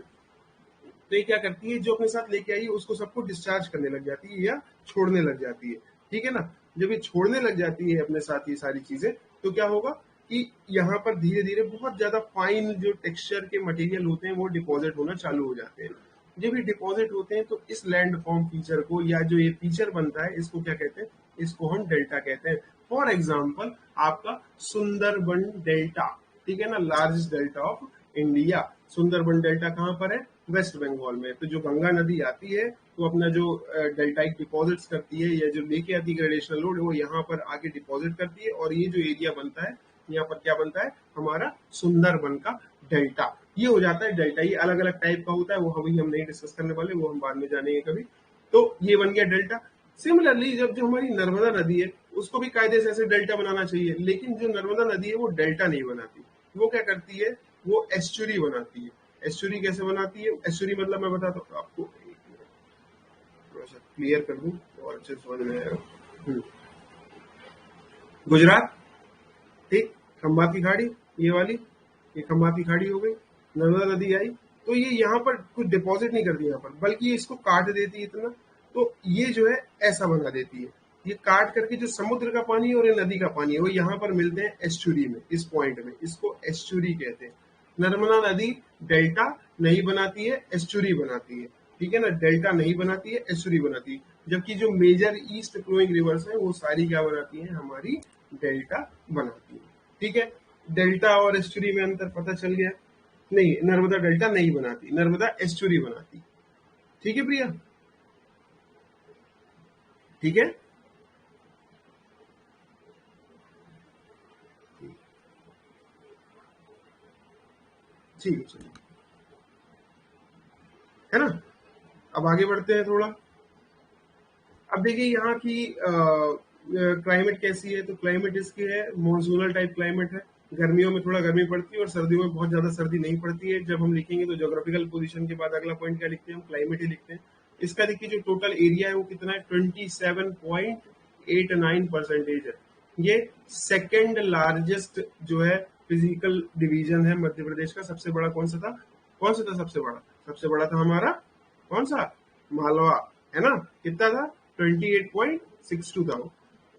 तो ये क्या करती है? जो अपने साथ लेके आई है उसको सबको डिस्चार्ज करने लग जाती है या छोड़ने लग जाती है, ठीक है ना। जब ये छोड़ने लग जाती है अपने साथ ये सारी चीजें, तो क्या होगा कि यहाँ पर धीरे धीरे बहुत ज्यादा फाइन जो टेक्सचर के मटेरियल होते हैं वो डिपॉजिट होना चालू हो जाते हैं। जब ये डिपॉजिट होते हैं तो इस लैंड फॉर्म फीचर को, या जो ये फीचर बनता है, इसको क्या कहते हैं? इसको हम डेल्टा कहते हैं। फॉर एग्जाम्पल आपका सुंदरबन डेल्टा, ठीक है ना, largest delta of India. Sundarban delta कहाँ पर है? वेस्ट बंगाल में। तो जो गंगा नदी आती है तो अपना जो डेल्टाइक डिपॉजिट्स करती है, या जो लेके आती है ग्रेडेशनल लोड, वो यहाँ पर आके डिपॉजिट करती है, और ये जो एरिया बनता है यहाँ पर क्या बनता है? हमारा सुंदरबन का डेल्टा। ये हो जाता है डेल्टा। ये अलग अलग टाइप का होता है, वो अभी हम नहीं डिस्कस करने वाले, वो हम बाद में जानेंगे कभी। तो ये बन गया डेल्टा। सिमिलरली जब जो हमारी नर्मदा नदी है उसको भी कायदे से ऐसे डेल्टा बनाना चाहिए, लेकिन जो नर्मदा नदी है वो डेल्टा नहीं बनाती। वो क्या करती है? वो एस्चुरी बनाती है। एस्चुरी कैसे बनाती है? एस्चुरी मतलब मैं बताता हूँ आपको, थोड़ा सा क्लियर कर दूं और अच्छे से समझ में आएगा। गुजरात, ठीक, खंबाती खाड़ी, ये वाली, ये खंबाती खाड़ी हो गई, नर्मदा नदी आई, तो ये यहाँ पर कुछ डिपॉजिट नहीं करती यहाँ पर, बल्कि ये इसको काट देती है इतना। तो ये जो है ऐसा बना देती है। ये काट करके जो समुद्र का पानी और ये नदी का पानी है वो यहाँ पर मिलते हैं एस्चुरी में, इस पॉइंट में, इसको एस्चुरी कहते हैं। नर्मदा नदी डेल्टा नहीं बनाती है, एस्चुरी बनाती है, ठीक है ना। डेल्टा नहीं बनाती है, एस्चुरी बनाती है। जबकि जो मेजर ईस्ट फ्लोइंग रिवर्स है वो सारी क्या बनाती है? हमारी डेल्टा बनाती है, ठीक है। डेल्टा और एस्चुरी में अंतर पता चल गया? नहीं, नर्मदा डेल्टा नहीं बनाती, नर्मदा एस्चुरी बनाती, ठीक है प्रिया, ठीक है। ठीक है, चलिए, है ना। अब आगे बढ़ते हैं थोड़ा। अब देखिए यहाँ की क्लाइमेट कैसी है? तो क्लाइमेट इसकी है मॉनसूनल टाइप क्लाइमेट है। गर्मियों में थोड़ा गर्मी पड़ती है और सर्दियों में बहुत ज्यादा सर्दी नहीं पड़ती है। जब हम लिखेंगे तो ज्योग्राफिकल पोजीशन के बाद अगला पॉइंट क्या लिखते हैं? हम क्लाइमेट ही लिखते हैं। इसका देखिए जो टोटल एरिया है वो कितना है? 27.89% है। ये सेकेंड लार्जेस्ट जो है फिजिकल डिवीजन है मध्य प्रदेश का। सबसे बड़ा कौन सा था? कौन सा था सबसे बड़ा? सबसे बड़ा था हमारा कौन सा? मालवा, है ना। कितना था? 28.62 था वो।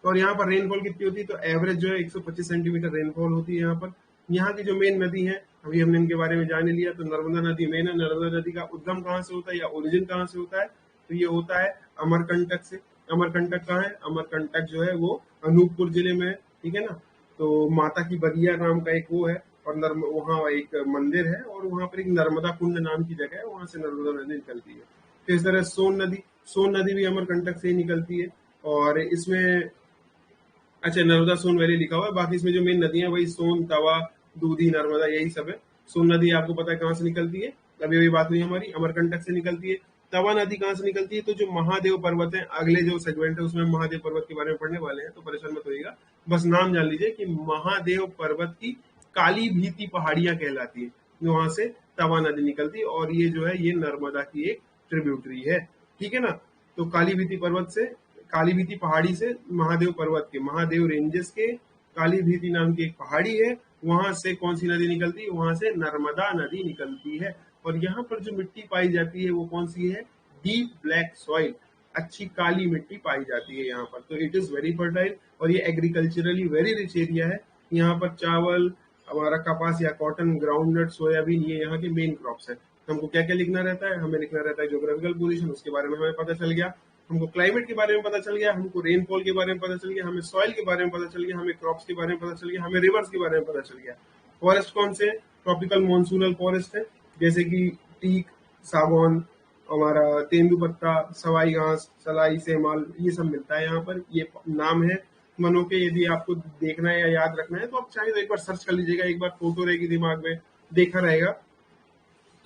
और यहाँ पर रेनफॉल कितनी होती है? तो एवरेज जो है 125 सेंटीमीटर रेनफॉल होती है यहाँ पर। यहाँ की जो मेन नदी है अभी हमने इनके बारे में जान ही लिया। तो नर्मदा नदी मेन है। नर्मदा नदी का उद्गम कहाँ से होता है या ओरिजिन कहाँ से होता है? तो ये होता है अमरकंटक से। अमरकंटक कहाँ है? अमरकंटक जो है वो अनूपपुर जिले में है, ठीक है ना। तो माता की बगिया नाम का एक वो है, और वहाँ एक मंदिर है, और वहाँ पर एक नर्मदा कुंड नाम की जगह है, वहाँ से नर्मदा नदी निकलती है। तो इस तरह सोन नदी भी अमरकंटक से ही निकलती है। और इसमें अच्छा, नर्मदा सोन वैली लिखा हुआ है, बाकी इसमें जो मेन नदियां वही सोन, तवा, दूधी, नर्मदा, यही सब है। सोन नदी आपको पता है कहाँ से निकलती है, अभी अभी बात हुई हमारी, अमरकंटक से निकलती है। तवा नदी कहाँ से निकलती है? तो जो महादेव पर्वत है, अगले जो सेगमेंट है उसमें महादेव पर्वत के बारे में पढ़ने वाले हैं, तो परेशान मत होइएगा, बस नाम जान लीजिए कि महादेव पर्वत की काली भीति पहाड़ियां कहलाती है, वहां से तवा नदी निकलती है, और ये जो है ये नर्मदा की एक ट्रिब्यूटरी है, ठीक है ना। तो काली भीति पर्वत से, काली भीति पहाड़ी से, महादेव पर्वत के, महादेव रेंजेस के काली भीति नाम की एक पहाड़ी है, वहां से कौन सी नदी निकलती है? वहां से नर्मदा नदी निकलती है। और यहाँ पर जो मिट्टी पाई जाती है वो कौन सी है? डीप ब्लैक सॉइल, अच्छी काली मिट्टी पाई जाती है यहाँ पर। तो इट इज वेरी फर्टाइल, और ये एग्रीकल्चरली वेरी रिच एरिया है। यहाँ पर चावल, हमारा कपास या कॉटन, ग्राउंडनट, सोयाबीन, ये यहाँ के मेन क्रॉप्स है। हमको क्या क्या लिखना रहता है? हमें लिखना रहता है ज्योग्राफिकल पोजीशन, उसके बारे में हमें पता चल गया। हमको क्लाइमेट के बारे में पता चल गया, हमको रेनफॉल के बारे में पता चल गया, हमें सॉइल के बारे में पता चल गया, हमें क्रॉप्स के बारे में पता चल गया, हमें रिवर्स के बारे में पता चल गया। फॉरेस्ट कौन से? ट्रॉपिकल मॉनसूनल फॉरेस्ट है, जैसे कि टीक, सागौन, हमारा तेंदुपत्ता, सवाई घास, सलाई, सेमाल, ये सब मिलता है यहाँ पर। ये नाम है वनों के। यदि आपको देखना है या याद रखना है तो आप चाहे तो एक बार सर्च कर लीजिएगा, एक बार फोटो रहेगी दिमाग में, देखा रहेगा,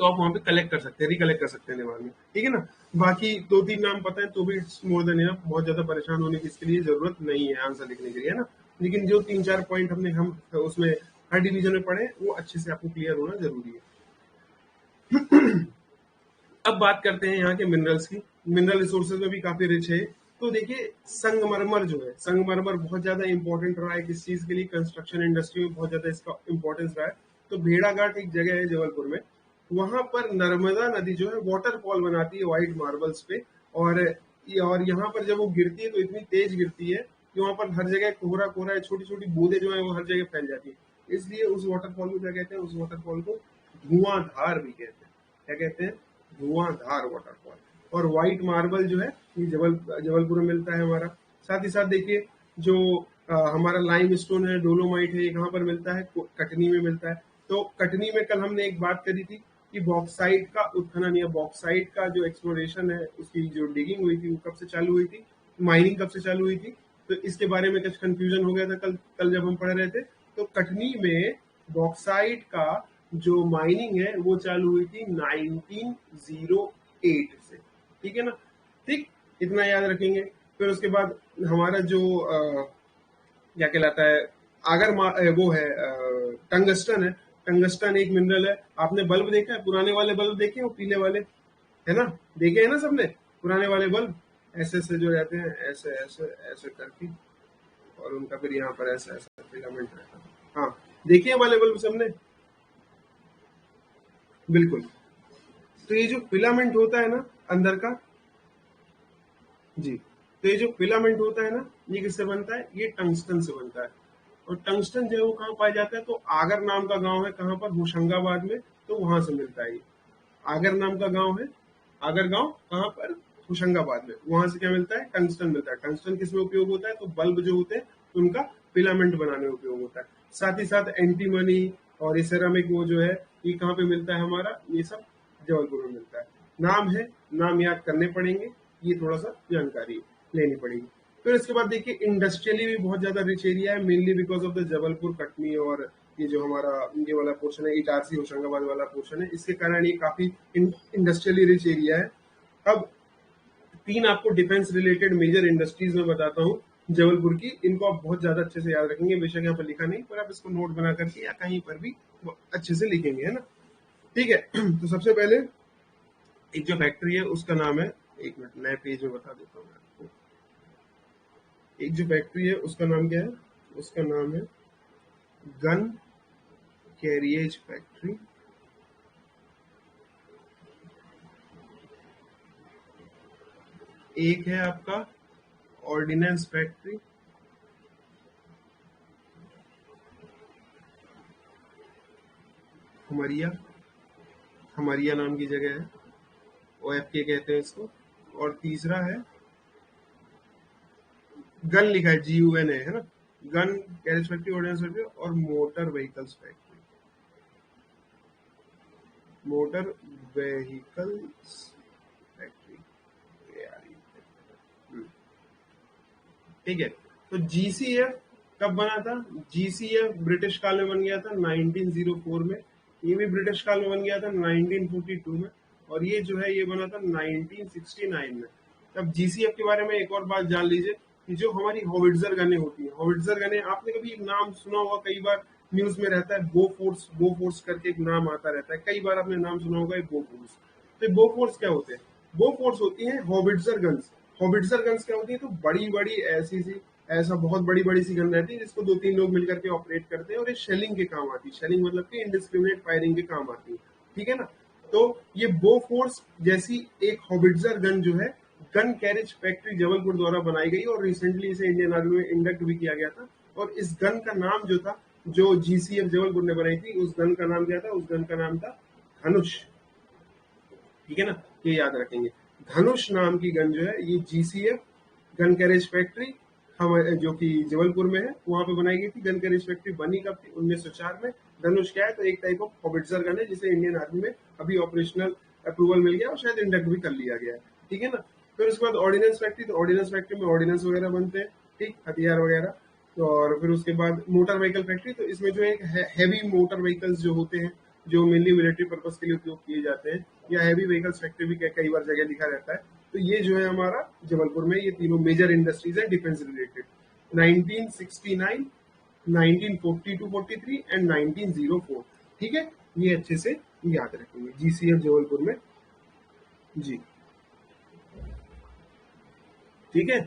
तो आप वहां पे कलेक्ट कर सकते हैं, रिकलेक्ट कर सकते हैं दिमाग में, ठीक है ना। बाकी दो तीन नाम पता है तो भी मोर देन इनफ, बहुत ज्यादा परेशान होने की इसके लिए जरूरत नहीं है आंसर लिखने के लिए, है ना। लेकिन जो तीन चार पॉइंट हम उसमें हर डिवीजन में पढ़े वो अच्छे से आपको क्लियर होना जरूरी है। अब बात करते हैं यहाँ के मिनरल्स की। मिनरल रिसोर्सेज में भी काफी रिच है। तो देखिए, संगमरमर जो है, संगमरमर बहुत ज्यादा इंपॉर्टेंट रहा है किस चीज के लिए? कंस्ट्रक्शन इंडस्ट्री में बहुत ज्यादा इसका इंपॉर्टेंस रहा है। तो भेड़ाघाट एक जगह है जबलपुर में, वहां पर नर्मदा नदी जो है वाटरफॉल बनाती है व्हाइट मार्बल्स पे। और यहाँ पर जब वो गिरती है तो इतनी तेज गिरती है कि वहां पर हर जगह कोहरा कोहरा है, छोटी छोटी बूंदे जो है वो हर जगह फैल जाती है। इसलिए उस वाटरफॉल को क्या कहते हैं? उस वाटरफॉल को धुआंधार भी कहते हैं। क्या कहते हैं? धुआंधार वाटरफॉल। और व्हाइट मार्बल जो है ये जबलपुर में मिलता है हमारा। साथ ही साथ देखिए, जो हमारा लाइम स्टोन है, डोलोमाइट है, ये कहाँ पर मिलता है? कटनी में मिलता है। तो कटनी में कल हमने एक बात करी थी कि बॉक्साइट का उत्खनन या बॉक्साइट का जो एक्सप्लोरेशन है, उसकी जो डिगिंग हुई थी वो कब से चालू हुई थी, माइनिंग कब से चालू हुई थी। तो इसके बारे में कुछ कंफ्यूजन हो गया था कल कल जब हम पढ़ रहे थे। तो कटनी में बॉक्साइट का जो माइनिंग है वो चालू हुई थी 1908 से, ठीक है ना। ठीक, इतना याद रखेंगे। फिर उसके बाद हमारा जो क्या कहलाता है, अगर वो है टंगस्टन है। टंगस्टन एक मिनरल है। आपने बल्ब देखा है? पुराने वाले बल्ब देखे हो, पीले वाले, है ना, देखे है ना सबने पुराने वाले बल्ब? ऐसे ऐसे जो रहते हैं, ऐसे ऐसे ऐसे करके, और उनका फिर यहाँ पर ऐसा ऐसा फिलामेंट रहता है। हाँ, देखे हैं वाले बल्ब सबने? बिल्कुल। तो ये जो फिलामेंट होता है ना अंदर का, जी, तो ये जो फिलामेंट होता है ना, ये किससे बनता है? ये टंगस्टन से बनता है। और टंगस्टन जो है वो कहाँ पाया जाता है? तो आगर नाम का गांव है, कहाँ पर? होशंगाबाद में। तो वहां से मिलता है ये। आगर नाम का गांव है, आगर गांव कहाँ पर? होशंगाबाद में। वहां से क्या मिलता है? टंगस्टन मिलता है। टंगस्टन किस में उपयोग होता है? तो बल्ब जो होते हैं उनका फिलामेंट बनाने में उपयोग होता है। साथ ही साथ एंटीमनी और ये सेरामिक वो जो है, ये कहाँ पे मिलता है हमारा? ये सब जबलपुर में मिलता है। नाम है, नाम याद करने पड़ेंगे, ये थोड़ा सा जानकारी लेनी पड़ेगी। फिर इसके बाद देखिए, इंडस्ट्रियली भी बहुत ज्यादा रिच एरिया है, mainly because of the Jabalpur, Katni, और ये जो हमारा ये वाला पोर्शन है, इटारसी होशंगाबाद वाला पोर्शन है, इसके कारण ये काफी इंडस्ट्रियली रिच एरिया है। अब तीन आपको डिफेंस रिलेटेड मेजर इंडस्ट्रीज में बताता हूँ जबलपुर की। इनको आप बहुत ज्यादा अच्छे से याद रखेंगे, बेशक यहाँ पर लिखा नहीं, पर आप इसको नोट बना करके या कहीं पर भी अच्छे से लिखेंगे, है ना। ठीक है। तो सबसे पहले एक जो फैक्ट्री है उसका नाम है, एक मिनट नए पेज में बता देता हूँ मैं आपको। एक जो फैक्ट्री है उसका नाम क्या है? उसका नाम है गन कैरियज फैक्ट्री। एक है आपका ऑर्डिनेंस फैक्ट्री। हमरिया, हमरिया नाम की जगह है, OFK कहते हैं इसको। और तीसरा है गन, लिखा है GUN है ना, gun carriage factory, ordnance factory और motor vehicles factory, motor vehicles factory. ठीक है। तो GCF कब बना था? GCF ब्रिटिश काल में बन गया था 1904 में, ये भी ब्रिटिश काल में बन गया था 1942 में, और ये जो है ये बना था 1969 में। अब GCF के बारे में एक और बात जान लीजिए कि जो हमारी हॉविट्जर गनें होती हैं, हॉविट्जर गनें आपने कभी नाम सुना होगा, कई बार न्यूज में रहता है बोफोर्स, बोफोर्स करके एक नाम आता रहता है, कई बार आपने नाम सुना होगा बोफोर्स। तो बोफोर्स क्या होते हैं? बोफोर्स होती हैं हॉविट्जर गन्स। हॉविट्जर गन्स क्या होती है? तो बड़ी बड़ी ऐसी सी, ऐसा बहुत बड़ी बड़ी सी गन रहती है जिसको 2-3 लोग मिलकर के ऑपरेट करते हैं, और ये शेलिंग के काम आती है। शेलिंग मतलब कि इंडिस्क्रिमिनेट फायरिंग के काम आती है, ठीक है ना। तो ये बोफोर्स जैसी एक हॉविट्जर गन जो है गन कैरेज फैक्ट्री जबलपुर द्वारा बनाई गई, और रिसेंटली इसे इंडियन आर्मी में इंडक्ट भी किया गया था। और इस गन का नाम जो था, जो GCF जबलपुर ने बनाई थी, उस गन का नाम क्या था? उस गन का नाम था धनुष, ठीक है ना, ये याद रखेंगे। धनुष नाम की गन जो है ये GCF गन कैरेज फैक्ट्री हम जो कि जबलपुर में है वहां पे बनाई गई थी। गन कैरेज फैक्ट्री बनी कब थी? 1904 में। धनुष क्या है? तो एक टाइप ऑफ हॉविट्जर गन है जिसे इंडियन आर्मी में अभी ऑपरेशनल अप्रूवल मिल गया और शायद इंडक्ट भी कर लिया गया है, ठीक है ना। फिर उसके बाद ऑर्डिनेंस फैक्ट्री, तो ऑर्डिनेंस फैक्ट्री में ऑर्डिनेंस वगैरह बनते हैं, ठीक, हथियार वगैरह। तो और फिर उसके बाद मोटर व्हीकल फैक्ट्री, तो इसमें जो एक हैवी मोटर व्हीकल्स जो होते हैं जो मेनली मिलिट्री पर्पज के लिए उपयोग किए जाते हैं, या हैवी व्हीकल्स फैक्ट्री भी कई बार जगह लिखा रहता है। तो ये जो है हमारा जबलपुर में ये तीनों मेजर इंडस्ट्रीज है डिफेंस रिलेटेड, 1969, 1942-43 एंड 1904, ठीक है। ये अच्छे से याद रखेंगे GCF जबलपुर में, जी, ठीक है,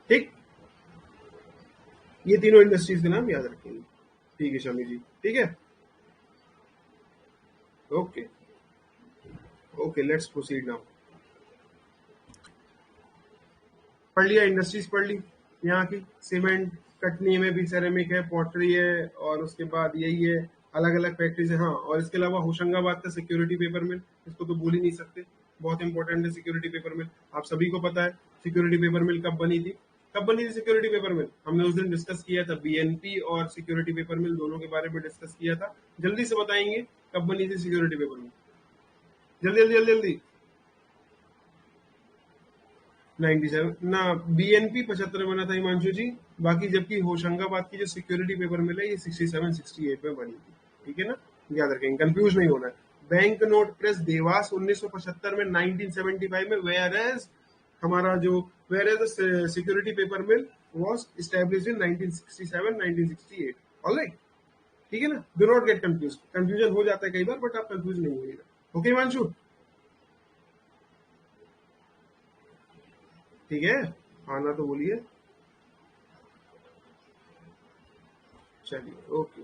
ठीक। ये तीनों इंडस्ट्रीज के नाम याद रखेंगे, ठीक है शमी जी, ठीक है, okay, okay, let's proceed now. पढ़ लिया, इंडस्ट्रीज पढ़ ली यहाँ की। सीमेंट, कटनी में भी सेरेमिक है, पॉटरी है, और उसके बाद यही है, अलग अलग फैक्ट्रीज है। हाँ, और इसके अलावा होशंगाबाद का सिक्योरिटी पेपर मिल, इसको तो भूल ही नहीं सकते, बहुत इंपॉर्टेंट है सिक्योरिटी पेपर मिल। आप सभी को पता है सिक्योरिटी पेपर मिल कब बनी थी? कब बनी थी सिक्योरिटी पेपर मिल? हमने उस दिन डिस्कस किया था, BNP और सिक्योरिटी पेपर मिल दोनों के बारे में डिस्कस किया था। जल्दी से बताएंगे कब बनी थी सिक्योरिटी पेपर मिल, जल्दी जल्दी जल्दी जल्दी। 97 ना, BNP 75 में बना था हिमांशु जी। बाकी जबकि होशंगाबाद की जो सिक्योरिटी पेपर मिल है ये 67-68 में बनी थी, ठीक है ना, याद रखेंगे, कंफ्यूज नहीं होना है। बैंक नोट प्रेस देवास 1975 में, 1975 में, वेयर एज हमारा जो whereas security paper mill was established in 1967 1968, alright, ठीक है ना। Do not get confuse, confusion हो जाता है कई बार, बट आप कंफ्यूज नहीं होइएगा, ओके हिमांशु, ठीक है, आना तो बोलिए, चलिए, ओके,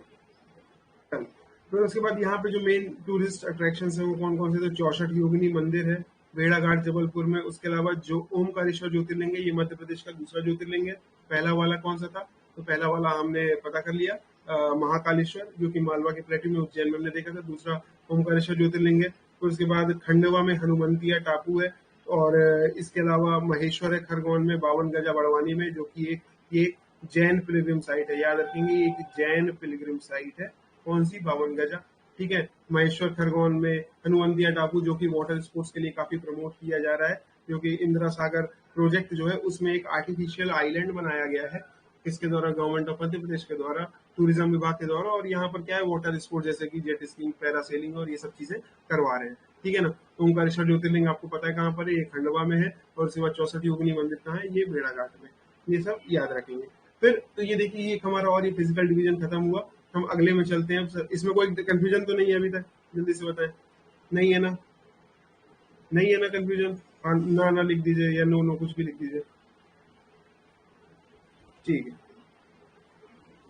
चल। फिर उसके बाद यहाँ पे जो मेन टूरिस्ट अट्रैक्शन है वो कौन कौन से? तो 64 योगिनी मंदिर है भेड़ाघाट जबलपुर में। उसके अलावा जो ओमकारेश्वर ज्योतिर्लिंग है ये मध्य प्रदेश का दूसरा ज्योतिर्लिंग है। पहला वाला कौन सा था? तो पहला वाला हमने पता कर लिया, महाकालेश्वर, जो कि मालवा के प्लेटू में उज्जैन में हमने देखा था। दूसरा ओमकारेश्वर ज्योतिर्लिंग है। फिर उसके बाद खंडवा में हनुमंतिया टापू है, और इसके अलावा महेश्वर है खरगोन में, 52 गजा बड़वानी में, जो कि एक ये जैन पिलग्रिम साइट है, याद रखेंगे ये एक जैन पिलग्रिम साइट है। कौन सी? 52 गजा, ठीक है। महेश्वर खरगोन में हनुमंतिया टापू, जो कि वाटर स्पोर्ट्स के लिए काफी प्रमोट किया जा रहा है, जो कि इंदिरा सागर प्रोजेक्ट जो है उसमें एक आर्टिफिशियल आइलैंड बनाया गया है, किसके द्वारा? गवर्नमेंट ऑफ मध्य प्रदेश के द्वारा, टूरिज्म विभाग के द्वारा। और यहाँ पर क्या है, वाटर स्पोर्ट जैसे कि जेट स्कीइंग, पैरासेलिंग और ये सब चीजें करवा रहे हैं, ठीक है ना। ओमकारेश्वर ज्योतिर्लिंग आपको पता है कहाँ पर है, ये खंडवा में है। और उसके बाद 64 योगिनी मंदिर कहाँ है? ये भेड़ाघाट में। ये सब याद रखेंगे। फिर तो ये देखिए ये हमारा और ये फिजिकल डिवीजन खत्म हुआ। हम अगले में चलते हैं। अब इसमें कोई कंफ्यूजन तो नहीं है अभी तक? जल्दी से बताएं, नहीं है ना? नहीं है ना कंफ्यूजन? हाँ, ना ना लिख दीजिए, या नो नो कुछ भी लिख दीजिए, ठीक है,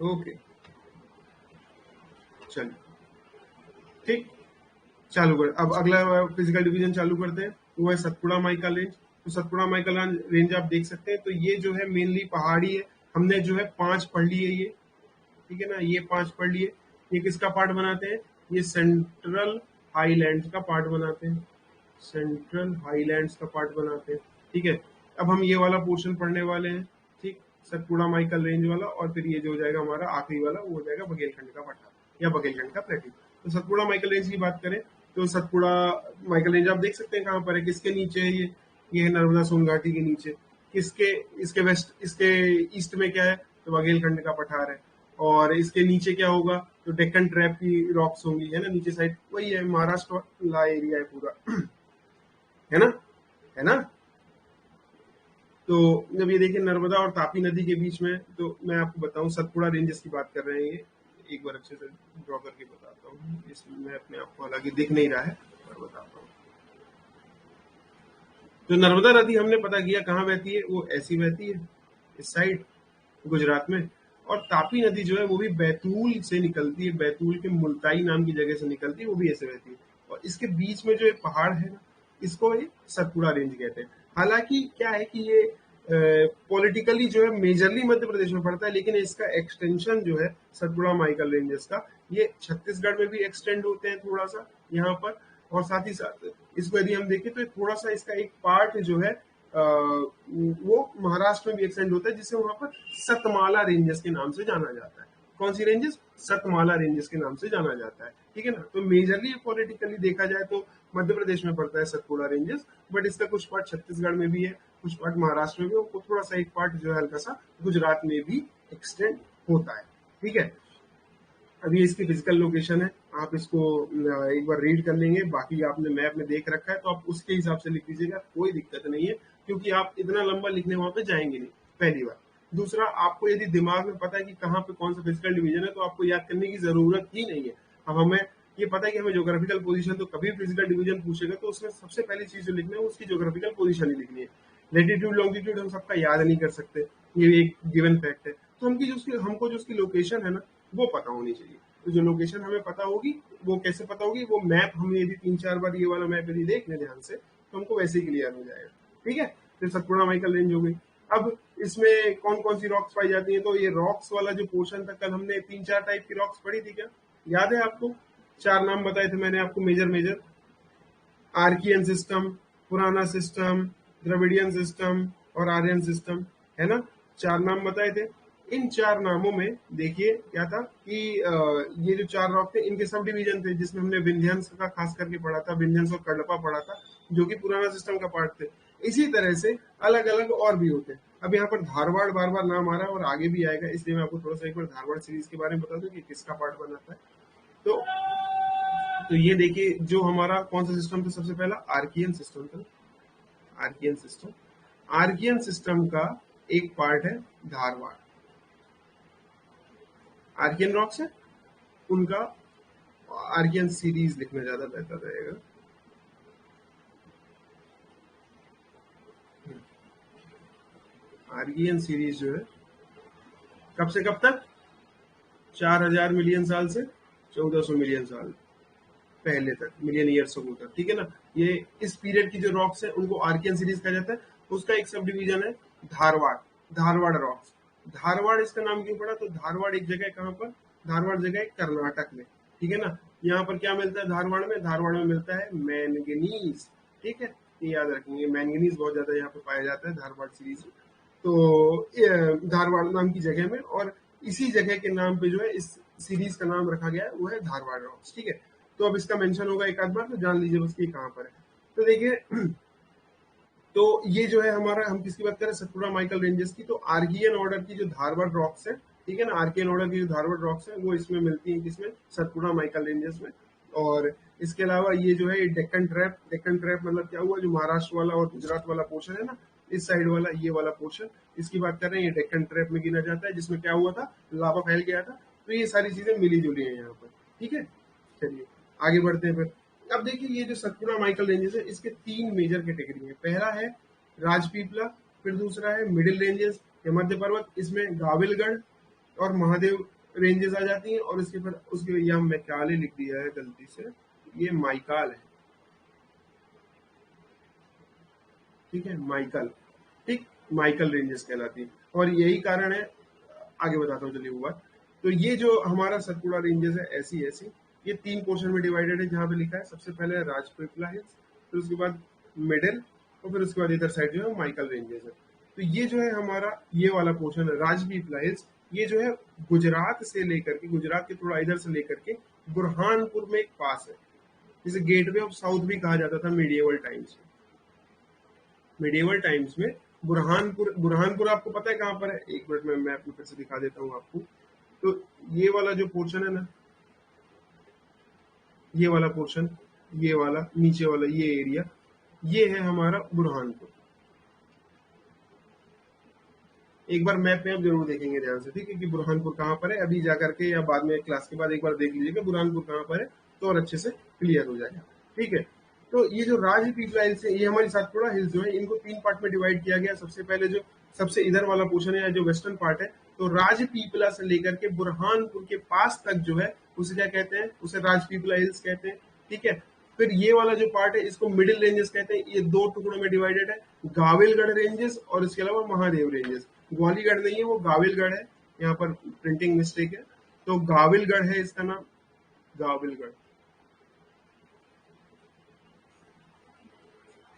ओके, चलिए, ठीक, चालू कर। अब अगला फिजिकल डिवीजन चालू करते हैं, वो है सतपुड़ा माइका रेंज। तो सतपुड़ा माइका रेंज आप देख सकते हैं, तो ये जो है मेनली पहाड़ी है। हमने जो है 5 पढ़ लिए ये, ठीक है ना, ये 5 पढ़ लिए। ये किसका पार्ट बनाते हैं? ये सेंट्रल हाईलैंड्स का पार्ट बनाते हैं, सेंट्रल हाईलैंड्स का पार्ट बनाते हैं। ठीक है, अब हम ये वाला पोर्शन पढ़ने वाले हैं। ठीक, सतपुड़ा माइकल रेंज वाला, और फिर ये जो हो जाएगा हमारा आखिरी वाला, वो हो जाएगा बघेलखंड का पठार या बघेलखंड का प्लेटिन। तो सतपुड़ा माइकल रेंज की बात करें तो सतपुड़ा माइकल रेंज आप देख सकते हैं कहाँ पर है, किसके नीचे है ये है नर्मदा सोन घाटी के नीचे। किसके, इसके वेस्ट, इसके ईस्ट में क्या है, तो बघेलखंड का पठार है। और इसके नीचे क्या होगा, तो डेक्कन ट्रैप की रॉक्स होंगी, है ना, नीचे साइड वही है, महाराष्ट्र वाला एरिया है पूरा है ना, है ना। तो जब ये देखिए नर्मदा और तापी नदी के बीच में, तो मैं आपको बताऊं सतपुड़ा रेंजेस की बात कर रहे हैं, ये एक बार अच्छे से ड्रॉ करके बताता हूँ, इसमें अपने आप को हालांकि दिख नहीं रहा है पर बताता हूँ। तो नर्मदा नदी हमने पता किया कहाँ बहती है, वो ऐसी बहती है इस साइड गुजरात में। और तापी नदी जो है वो भी बैतूल से निकलती है, बैतूल के मुल्ताई नाम की जगह से निकलती है, वो भी ऐसे बहती है। और इसके बीच में जो एक पहाड़ है ना, इसको ये सतपुड़ा रेंज कहते हैं। हालांकि क्या है कि ये पॉलिटिकली जो है मेजरली मध्य प्रदेश में पड़ता है, लेकिन इसका एक्सटेंशन जो है सतपुड़ा माइकल रेंजेस का, ये छत्तीसगढ़ में भी एक्सटेंड होते हैं थोड़ा सा यहाँ पर। और साथ ही साथ इसको यदि हम देखें तो थोड़ा सा इसका एक पार्ट जो है वो महाराष्ट्र में भी एक्सटेंड होता है, जिसे वहां पर सतमाला रेंजेस के नाम से जाना जाता है। कौन सी रेंजेस, सतमाला रेंजेस के नाम से जाना जाता है। ठीक है ना, तो मेजरली पॉलिटिकली देखा जाए तो मध्य प्रदेश में पड़ता है सतपुड़ा रेंजेस, बट इसका कुछ पार्ट छत्तीसगढ़ में भी है, कुछ पार्ट महाराष्ट्र में भी, और थोड़ा सा एक पार्ट जो है हल्का सा गुजरात में भी एक्सटेंड होता है। ठीक है, अभी इसकी फिजिकल लोकेशन है, आप इसको एक बार रीड कर लेंगे, बाकी आपने मैप में देख रखा है तो आप उसके हिसाब से लिख लीजिएगा, कोई दिक्कत नहीं है, क्योंकि आप इतना लंबा लिखने वहां पे जाएंगे नहीं, पहली बार। दूसरा, आपको यदि दिमाग में पता है कि कहाँ पे कौन सा फिजिकल डिवीजन है, तो आपको याद करने की जरूरत ही नहीं है। अब हमें ये पता है कि हमें ज्योग्राफिकल पोजीशन, तो कभी फिजिकल डिवीजन पूछेगा तो उसमें सबसे पहली चीज जो लिखना है उसकी ज्योग्राफिकल पोजीशन ही लिखनी है। लेटीट्यूड लॉन्गिट्यूड हम सबका याद नहीं कर सकते, ये एक गिवन फैक्ट है। तो हमको जो उसकी लोकेशन है ना, वो पता होनी चाहिए। तो जो लोकेशन हमें पता होगी, वो कैसे पता होगी, वो मैप हमें यदि 3-4 बार ये वाला मैप यदि देख लें ध्यान से, तो हमको वैसे ही क्लियर हो जाएगा। ठीक है, फिर सतपुड़ा माइकल रेंज हो गई। अब इसमें कौन कौन सी रॉक्स पाई जाती हैं, तो ये रॉक्स वाला जो पोर्शन था, कल हमने 3-4 टाइप की रॉक्स पढ़ी थी क्या, याद है आपको? 4 नाम बताए थे मैंने आपको, मेजर मेजर, आर्कियन सिस्टम, पुराना सिस्टम, द्रविडियन सिस्टम और आर्यन सिस्टम, है ना, 4 नाम बताए थे। इन 4 नामों में देखिए क्या था कि ये जो 4 रॉक थे इनके सब डिवीजन थे, जिसमें हमने विंध्यंस का खास करके पढ़ा था, विंध्यंस और कडपा पढ़ा था, जो कि पुराना सिस्टम का पार्ट थे। इसी तरह से अलग अलग और भी होते हैं। अब यहाँ पर धारवाड़ बार बार नाम आ रहा है और आगे भी आएगा, इसलिए मैं आपको थोड़ा सा एक बार धारवाड़ सीरीज के बारे में बता दूं कि किसका पार्ट बनाता है। तो ये देखिए, जो हमारा कौन सा सिस्टम था, सबसे पहला आर्कियन सिस्टम था। आर्कियन सिस्टम, आर्कियन सिस्टम का एक पार्ट है धारवाड़। आर्कियन रॉक्स है उनका, आर्कियन सीरीज लिखना ज्यादा बेहतर रहेगा। आर्कियन सीरीज जो है कब से कब तक, 4000 मिलियन साल से 1400 मिलियन साल पहले तक, मिलियन ईयर्स अगो तक। ठीक है ना, ये इस पीरियड की जो रॉक्स है उनको आर्कियन सीरीज कहा जाता है। उसका एक सब डिवीजन है धारवाड़, धारवाड़ रॉक्स। धारवाड़ इसका नाम क्यों पड़ा, तो धारवाड़ एक जगह है, कहाँ पर, धारवाड़ जगह है कर्नाटक में। ठीक है ना, यहाँ पर क्या मिलता है धारवाड़ में, धारवाड़ में मिलता है मैंगनीज। ठीक है, ये याद रखेंगे, मैंगनीज बहुत ज्यादा यहाँ पे पाया जाता है धारवाड़ सीरीज में। तो धारवाड़ नाम की जगह में, और इसी जगह के नाम पे जो है इस सीरीज का नाम रखा गया है, वो है धारवाड़ रॉक्स। ठीक है, तो अब इसका मेंशन होगा एक आध बार, तो जान लीजिए बस कि कहाँ पर है। तो देखिए तो ये जो है हमारा, हम किसकी बात करें, सतपुड़ा माइकल रेंजेस की। तो आर्कियन ऑर्डर की जो धारवाड़ रॉक्स है, ठीक है ना, आर्कियन ऑर्डर की जो धारवाड़ रॉक्स है वो इसमें मिलती है, किसमें, सतपुड़ा माइकल रेंजेस में। और इसके अलावा ये जो है डेक्कन ट्रैप, डेक्कन ट्रैप मतलब क्या हुआ, जो महाराष्ट्र वाला और गुजरात वाला पोर्शन है ना, इस साइड वाला, ये वाला पोर्शन, इसकी बात कर रहे हैं, ये डेक्कन ट्रैप में गिना जाता है, जिसमें क्या हुआ था, लावा फैल गया था। तो ये सारी चीजें मिली जुली है यहाँ पर। ठीक है, चलिए आगे बढ़ते हैं फिर। अब देखिए, ये जो सतपुड़ा माइकल रेंजेस है, इसके 3 मेजर कैटेगरी है। पहला है राजपीपला, फिर दूसरा है मिडिल रेंजेस या मध्य पर्वत, इसमें गाविलगढ़ और महादेव रेंजेस आ जाती हैं। और इसके फिर उसके, यहाँ मैकाले लिख दिया है गलती से, ये माइकाल है। ठीक है, माइकल, ठीक, माइकल रेंजेस कहलाती है। और यही कारण है, आगे बताता हूँ चलिए वो बात। तो ये जो हमारा सतपुड़ा रेंजेस है, ऐसी ऐसी ये 3 पोर्शन में डिवाइडेड है जहाँ पे लिखा है सबसे पहले राजपीपला हिल्स, फिर उसके बाद मिडिल, और फिर उसके बाद इधर साइड जो है माइकल रेंजेस है। तो ये जो है हमारा ये वाला पोर्शन है राजपीपला हिल्स, ये जो है गुजरात से लेकर के, गुजरात के थोड़ा इधर से लेकर के बुरहानपुर में एक पास है, जिसे गेटवे ऑफ साउथ भी कहा जाता था मीडिएवल टाइम्स में। मीडिएवल टाइम्स में बुरहानपुर, बुरहानपुर आपको पता है कहाँ पर है? एक मिनट में मैप में फिर से दिखा देता हूँ आपको। तो ये वाला जो पोर्शन है ना, ये वाला पोर्शन, ये वाला नीचे वाला ये एरिया, ये है हमारा बुरहानपुर। एक बार मैप में आप जरूर देखेंगे ध्यान से, ठीक है, कि बुरहानपुर कहाँ पर है। अभी जाकर के या बाद में क्लास के बाद एक बार देख लीजिएगा बुरहानपुर कहाँ पर है, तो और अच्छे से क्लियर हो जाएगा, ठीक है। तो ये जो राजपीपला हिल्स है, ये हमारी सातपुड़ा हिल्स जो है, इनको 3 पार्ट में डिवाइड किया गया। सबसे पहले जो सबसे इधर वाला पोर्शन है, जो वेस्टर्न पार्ट है, तो राजपीपला से लेकर के बुरहानपुर के पास तक जो है उसे क्या कहते हैं? उसे राजपीपला हिल्स कहते हैं, ठीक है। फिर ये वाला जो पार्ट है इसको मिडिल रेंजेस कहते हैं। ये 2 टुकड़ों में डिवाइडेड है, गाविलगढ़ रेंजेस और इसके अलावा महादेव रेंजेस। ग्वालीगढ़ नहीं है, वो गाविलगढ़ है, यहाँ पर प्रिंटिंग मिस्टेक है। तो गाविलगढ़ है इसका नाम, गाविलगढ़,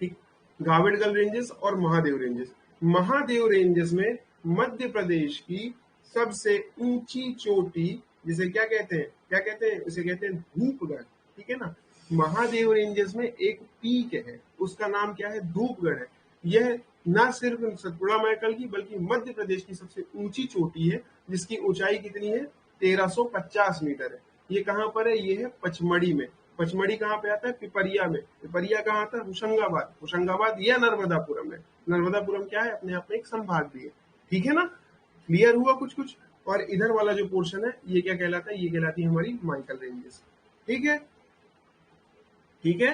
ठीक। गाविलगढ़ रेंजेस और महादेव रेंजेस। महादेव रेंजेस में मध्य प्रदेश की सबसे ऊंची चोटी, जिसे क्या कहते हैं? क्या कहते हैं? इसे कहते हैं धूपगढ़, ठीक है ना। महादेव रेंजेस में एक पीक है, उसका नाम क्या है? धूपगढ़ है। यह न सिर्फ सतपुड़ा मैकल की बल्कि मध्य प्रदेश की सबसे ऊंची चोटी है, जिसकी ऊंचाई कितनी है? 1350 मीटर है। ये कहाँ पर है? ये है पचमढ़ी में। पचमढ़ी कहाँ पे आता है? पिपरिया में। पिपरिया कहाँ आता है? होशंगाबाद। होशंगाबाद या नर्मदापुरम है। नर्मदापुरम क्या है? अपने आप में एक संभाग भी है, ठीक है ना। क्लियर हुआ कुछ कुछ? और इधर वाला जो पोर्शन है ये क्या कहलाता है? ये कहलाती है हमारी माइकल रेंजेस, ठीक है, ठीक है।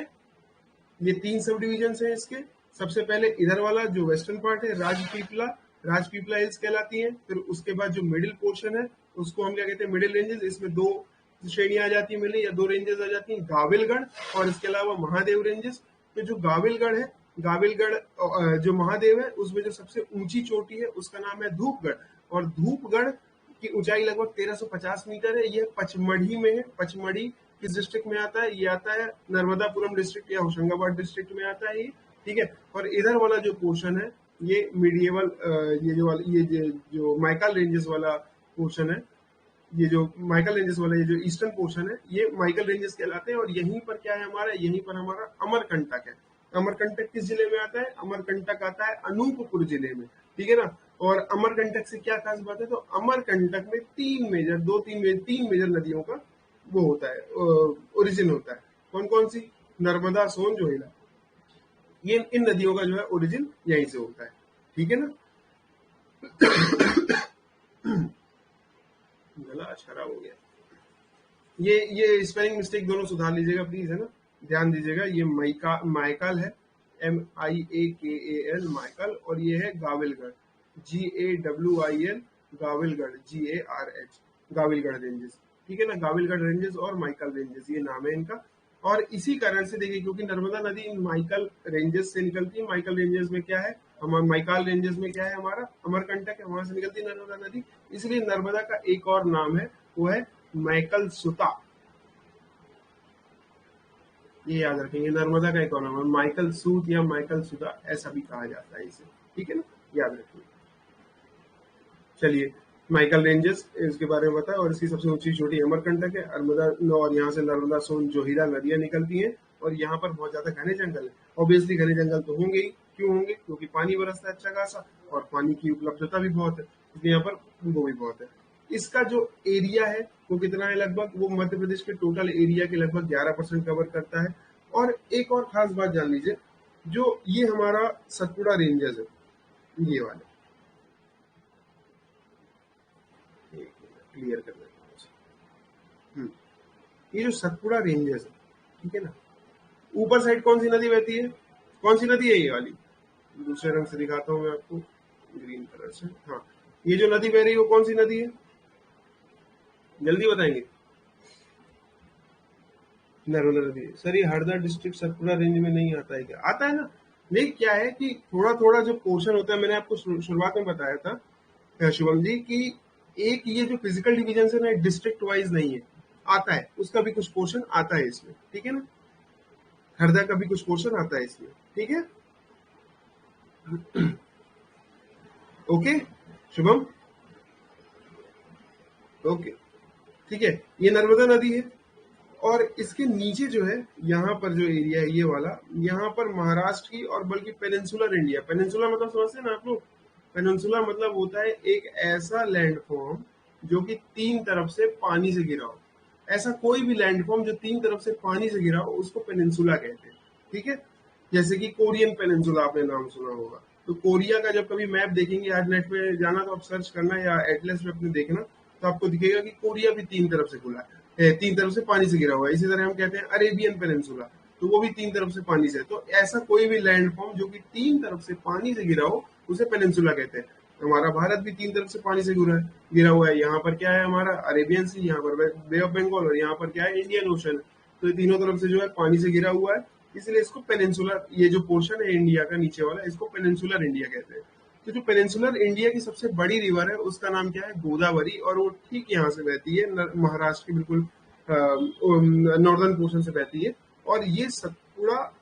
ये 3 सब डिविजन है इसके। सबसे पहले इधर वाला जो वेस्टर्न पार्ट है राजपीपला, राजपीपला हिल्स कहलाती है। फिर उसके बाद जो मिडिल पोर्शन है उसको हम क्या कहते हैं? Middle ranges. इसमें 2 श्रेणियां आ जाती है मिडिल, या 2 रेंजेस आ जाती हैं, गाविलगढ़ और इसके अलावा महादेव रेंजेस। तो जो गाविलगढ़ है, गाविलगढ़ जो महादेव है, उसमें जो सबसे ऊंची चोटी है उसका नाम है धूपगढ़। और धूपगढ़ की ऊंचाई लगभग 1350 मीटर है। यह पचमढ़ी में है। पचमढ़ी किस डिस्ट्रिक्ट में आता है? ये आता है नर्मदापुरम डिस्ट्रिक्ट या होशंगाबाद डिस्ट्रिक्ट में आता है ये, ठीक है। और इधर वाला जो पोर्शन है ये मीडिएवल, ये जो माइकल रेंजेस वाला पोर्शन है, ये जो माइकल रेंजेस वाला ये जो ईस्टर्न पोर्शन है, ये माइकल रेंजेस कहलाते हैं। और यहीं पर क्या है हमारा? यहीं पर हमारा अमरकंटक है। अमरकंटक किस जिले में आता है? अमरकंटक आता है अनूपपुर जिले में, ठीक है ना। और अमरकंटक से क्या खास बात है? तो अमरकंटक में 3 मेजर नदियों का वो होता है, ओरिजिन होता है। कौन कौन सी? नर्मदा, सोन, जोहिला, ये इन नदियों का जो है ओरिजिन यहीं से होता है, ठीक है ना। गला आज खराब हो गया। ये स्पेलिंग मिस्टेक दोनों सुधार लीजिएगा प्लीज, है ना, ध्यान दीजिएगा। ये माइकल है, MIAKAL माइकल, और ये है Gavilgarh, GAWIL, Gavilgarh, GARH, Gavilgarh ranges, ठीक है ना। गाविलगढ़ रेंजेस और माइकल रेंजेस, ये नाम है इनका। और इसी कारण से देखिए, क्योंकि नर्मदा नदी इन माइकल रेंजेस से निकलती है। माइकल रेंजेस में क्या है? हमारा माइकल रेंजेस में क्या है? हमारा अमरकंटक है, वहां से निकलती है नर्मदा नदी। इसलिए नर्मदा का एक और नाम है, वो है माइकल सुता। ये याद रखेंगे, नर्मदा का एक और नाम है माइकल सूत या माइकल सुता, ऐसा भी कहा जाता है इसे, ठीक है ना, याद रखिए। चलिए, माइकल रेंजेस इसके बारे में बताया। और इसकी सबसे ऊंची चोटी अमरकंटक है, नर्मदा, और यहाँ से नर्मदा, सोन, जोहिला नदियां निकलती हैं। और यहाँ पर बहुत ज्यादा घने जंगल है। ऑब्वियसली घने जंगल तो होंगे ही, क्यों होंगे? क्योंकि पानी बरसता है अच्छा खासा, और पानी की उपलब्धता भी बहुत है, इसलिए यहाँ पर वो भी बहुत है। इसका जो एरिया है वो कितना है? लगभग वो मध्य प्रदेश के टोटल एरिया के लगभग 11% कवर करता है। और एक और खास बात जान लीजिए, जो ये हमारा सतपुड़ा रेंजेस है, ये वाले, क्लियर कर देता हूँ। ये जो सतपुड़ा रेंजेस है, ठीक है ना, ऊपर साइड कौन सी नदी बहती है? कौन सी नदी है? ये वाली, दूसरे रंग से दिखाता हूँ मैं आपको, ग्रीन कलर से। हाँ, ये जो नदी बह रही है वो कौन सी नदी है? जल्दी बताएंगे। नर्मदा नदी है सर। ये हरदा डिस्ट्रिक्ट सतपुड़ा रेंज में नहीं आता है क्या? आता है ना। लेकिन क्या है कि थोड़ा थोड़ा जो पोर्शन होता है, मैंने आपको शुरुआत में बताया था शुभम जी, कि एक ये जो फिजिकल डिवीजन है ना, डिस्ट्रिक्ट वाइज नहीं है। आता है, उसका भी कुछ पोर्शन आता है इसमें, ठीक है ना। हरदा का भी कुछ पोर्शन आता है इसमें, ठीक है। ओके शुभम, ओके, ठीक है। ये नर्मदा नदी है और इसके नीचे जो है यहाँ पर जो एरिया है ये वाला, यहाँ पर महाराष्ट्र की और बल्कि पेनिनसुलर इंडिया, पेनिनसुला मतलब समझते हैं ना आप लोग, पेनिनसुला मतलब होता है एक ऐसा लैंड फॉर्म जो कि तीन तरफ से पानी से घिरा हो। ऐसा कोई भी लैंड फॉर्म जो तीन तरफ से पानी से घिरा हो उसको पेनिनसुला कहते हैं, ठीक है। जैसे कि कोरियन पेनिनसुला आपने नाम सुना होगा। तो कोरिया का जब कभी मैप देखेंगे, आज नेट पे जाना तो आप सर्च करना या एटलस में अपने देखना, तो आपको दिखेगा कि कोरिया भी तीन तरफ से खुला है, तीन तरफ से पानी से घिरा हुआ है। इसी तरह हम कहते हैं अरेबियन पेनिनसुला, तो वो भी तीन तरफ से पानी से। तो ऐसा कोई भी लैंड फॉर्म जो कि तीन तरफ से पानी से घिरा हो उसे पेनिनसुला कहते हैं। हमारा भारत भी तीन तरफ से पानी से घिरा हुआ है। यहाँ पर क्या है हमारा अरेबियन सी, यहाँ पर बे ऑफ बंगाल, और यहाँ पर क्या है इंडियन ओशन। तो ये तीनों तरफ से जो है पानी से घिरा हुआ है, इसलिए इसको पेनिनसुलर, ये जो पोर्शन है इंडिया का नीचे वाला, इसको पेनिनसुलर इंडिया कहते हैं। तो जो पेनिनसुलर इंडिया की सबसे बड़ी रिवर है उसका नाम क्या है, गोदावरी, और वो ठीक यहाँ से बहती है, महाराष्ट्र की बिल्कुल नॉर्दर्न पोर्शन से बहती है। और ये सतपुड़ा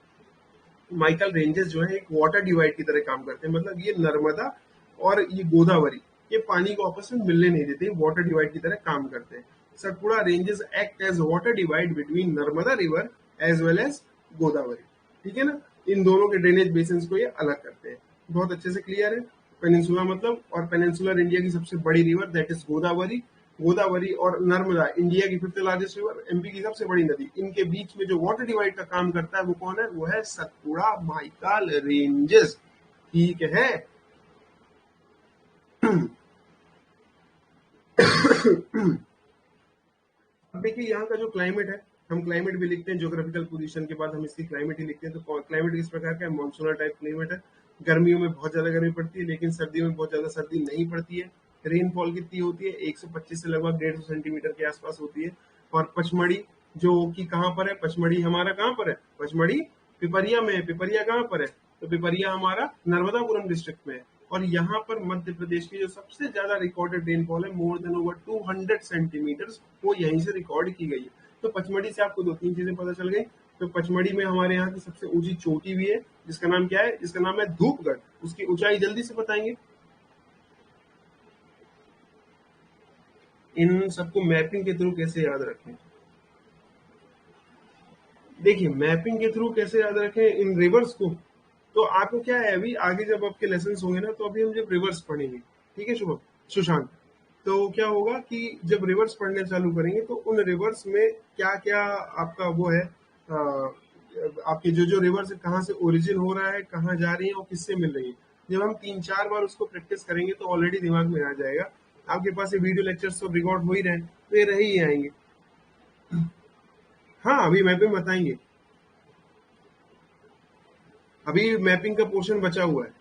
माइकल रेंजेस जो है एक वाटर डिवाइड की तरह काम करते हैं। मतलब ये नर्मदा और ये गोदावरी, ये पानी को आपस में मिलने नहीं देते, वाटर डिवाइड की तरह काम करते हैं। Satpura ranges act as water divide between Narmada river as well as Godavari, ठीक है ना। इन दोनों के ड्रेनेज बेसिन को ये अलग करते हैं। बहुत अच्छे से क्लियर है पेनिनसुला मतलब। और पेनिनसुलर इंडिया की सबसे बड़ी river that is Godavari. Godavari और नर्मदा इंडिया की फिफ्थ लार्जेस्ट रिवर, एमपी की सबसे बड़ी नदी, इनके बीच में जो वाटर डिवाइड का काम करता है वो कौन है, वो है सतपुड़ा माइकल रेंजेस, ठीक है। अब देखिए यहाँ का जो क्लाइमेट है, हम क्लाइमेट भी लिखते हैं ज्योग्राफिकल पोजीशन के बाद हम इसकी क्लाइमेट ही लिखते हैं। तो क्लाइमेट किस प्रकार का है, मानसूनल टाइप क्लाइमेट है। गर्मियों में बहुत ज्यादा गर्मी पड़ती है, लेकिन सर्दियों में बहुत ज्यादा सर्दी नहीं पड़ती है। रेनफॉल कितनी होती है, 125 से लगभग 150 सेंटीमीटर के आसपास होती है। और पचमढ़ी जो कि कहाँ पर है, पचमढ़ी हमारा कहाँ पर है, पचमढ़ी पिपरिया में है। पिपरिया कहाँ पर है, तो पिपरिया हमारा नर्मदापुरम डिस्ट्रिक्ट में है। और यहाँ पर मध्य प्रदेश की जो सबसे ज्यादा रिकॉर्डेड रेनफॉल है, मोर देन ओवर 200 सेंटीमीटर, वो यहीं से रिकॉर्ड की गई है। तो पचमढ़ी से आपको दो तीन चीजें पता चल गई। तो पचमढ़ी में हमारे यहाँ की सबसे ऊंची चोटी भी है, जिसका नाम क्या है, जिसका नाम है धूपगढ़। उसकी ऊंचाई जल्दी से बताएंगे। इन सबको मैपिंग के थ्रू कैसे याद रखें, देखिए मैपिंग के थ्रू कैसे याद रखें इन रिवर्स को। तो आपको क्या है, अभी आगे जब आपके लेसन होंगे ना, तो अभी हम जब रिवर्स पढ़ेंगे, ठीक है शुभम, सुशांत, तो क्या होगा कि जब रिवर्स पढ़ने चालू करेंगे तो उन रिवर्स में क्या क्या आपका वो है, आपके जो जो रिवर्स कहाँ से ओरिजिन हो रहा है, कहाँ जा रही है और किससे मिल रही है। जब हम तीन चार बार उसको प्रैक्टिस करेंगे तो ऑलरेडी दिमाग में आ जाएगा। आपके पास ये वीडियो लेक्चर्स तो रिकॉर्ड हो ही रहे हैं, तो ये रह ही आएंगे। हाँ अभी मैपिंग बताएंगे, अभी मैपिंग का पोर्शन बचा हुआ है।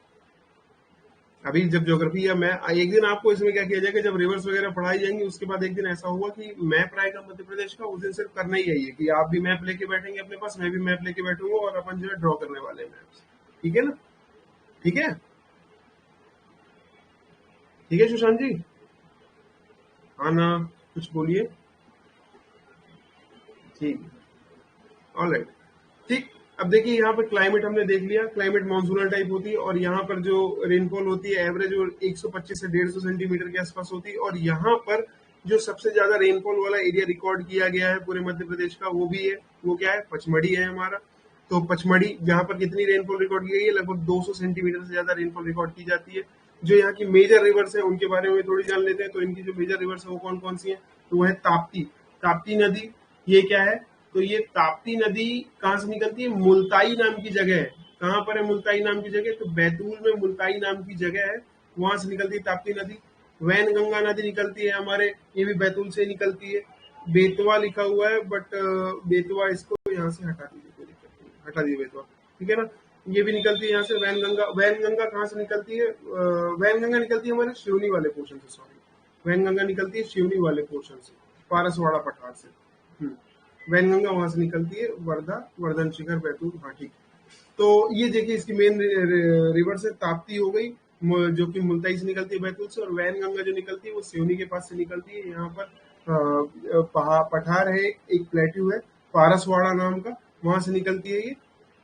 अभी जब ज्योग्राफी या मैं एक दिन आपको इसमें क्या किया जाएगा, जब रिवर्स वगैरह पढ़ाई जाएंगी उसके बाद एक दिन ऐसा होगा कि मैप आएगा मध्य प्रदेश का, उस दिन सिर्फ करना ही यही है कि आप भी मैप लेके बैठेंगे अपने पास, मैं भी मैप लेके बैठूंगा और अपन जो है ड्रॉ करने वाले हैं मैप्स, ठीक है ना। ठीक है, ठीक है सुशांत जी, हाँ ना, कुछ बोलिए। ठीक, ऑलराइट, ठीक। अब देखिए यहाँ पर क्लाइमेट हमने देख लिया, क्लाइमेट मानसूनल टाइप होती है। और यहाँ पर जो रेनफॉल होती है एवरेज 125 से 150 सेंटीमीटर के आसपास होती है। और यहाँ पर जो सबसे ज्यादा रेनफॉल वाला एरिया रिकॉर्ड किया गया है पूरे मध्य प्रदेश का, वो भी है, वो क्या है, पचमढ़ी है हमारा। तो पचमढ़ी जहाँ पर कितनी रेनफॉल रिकॉर्ड की गई है, लगभग 200 सेंटीमीटर से ज्यादा रेनफॉल रिकॉर्ड की जाती है। जो यहाँ की मेजर रिवर्स है उनके बारे में थोड़ी जान लेते हैं। तो इनकी जो मेजर रिवर्स है वो कौन कौन सी है, तो वो है ताप्ती, ताप्ती नदी। ये क्या है, तो ये ताप्ती नदी कहाँ से निकलती है, मुल्ताई नाम की जगह है। कहाँ पर है मुल्ताई नाम की जगह, तो बैतूल में मुल्ताई नाम की जगह है, वहां से निकलती है ताप्ती नदी। वैन गंगा नदी निकलती है हमारे, ये भी बैतूल से निकलती है। बेतवा लिखा हुआ है बट बेतवा इसको यहाँ से हटा दीजिए, कोई दिक्कत नहीं, हटा दीजिए बेतवा, ठीक है ना। ये भी निकलती है यहाँ से वैन गंगा। वैन गंगा कहाँ से निकलती है, वैन गंगा निकलती है हमारे शिवनी वाले पोर्शन से, सॉरी, वैन गंगा निकलती है शिवनी वाले पोर्शन से, पारसवाड़ा पठार से। वैनगंगा वहां से निकलती है, वर्धा, वर्धन शिखर, बैतूल, हाँ ठीक। तो ये देखिए इसकी मेन रिवर से ताप्ती हो गई, जो कि मुल्ताई से निकलती है बैतूल से। और वैनगंगा जो निकलती है वो सिवनी के पास से निकलती है यहाँ पर, पठार है, एक प्लेट्यू है पारसवाड़ा नाम का, वहां से निकलती है ये।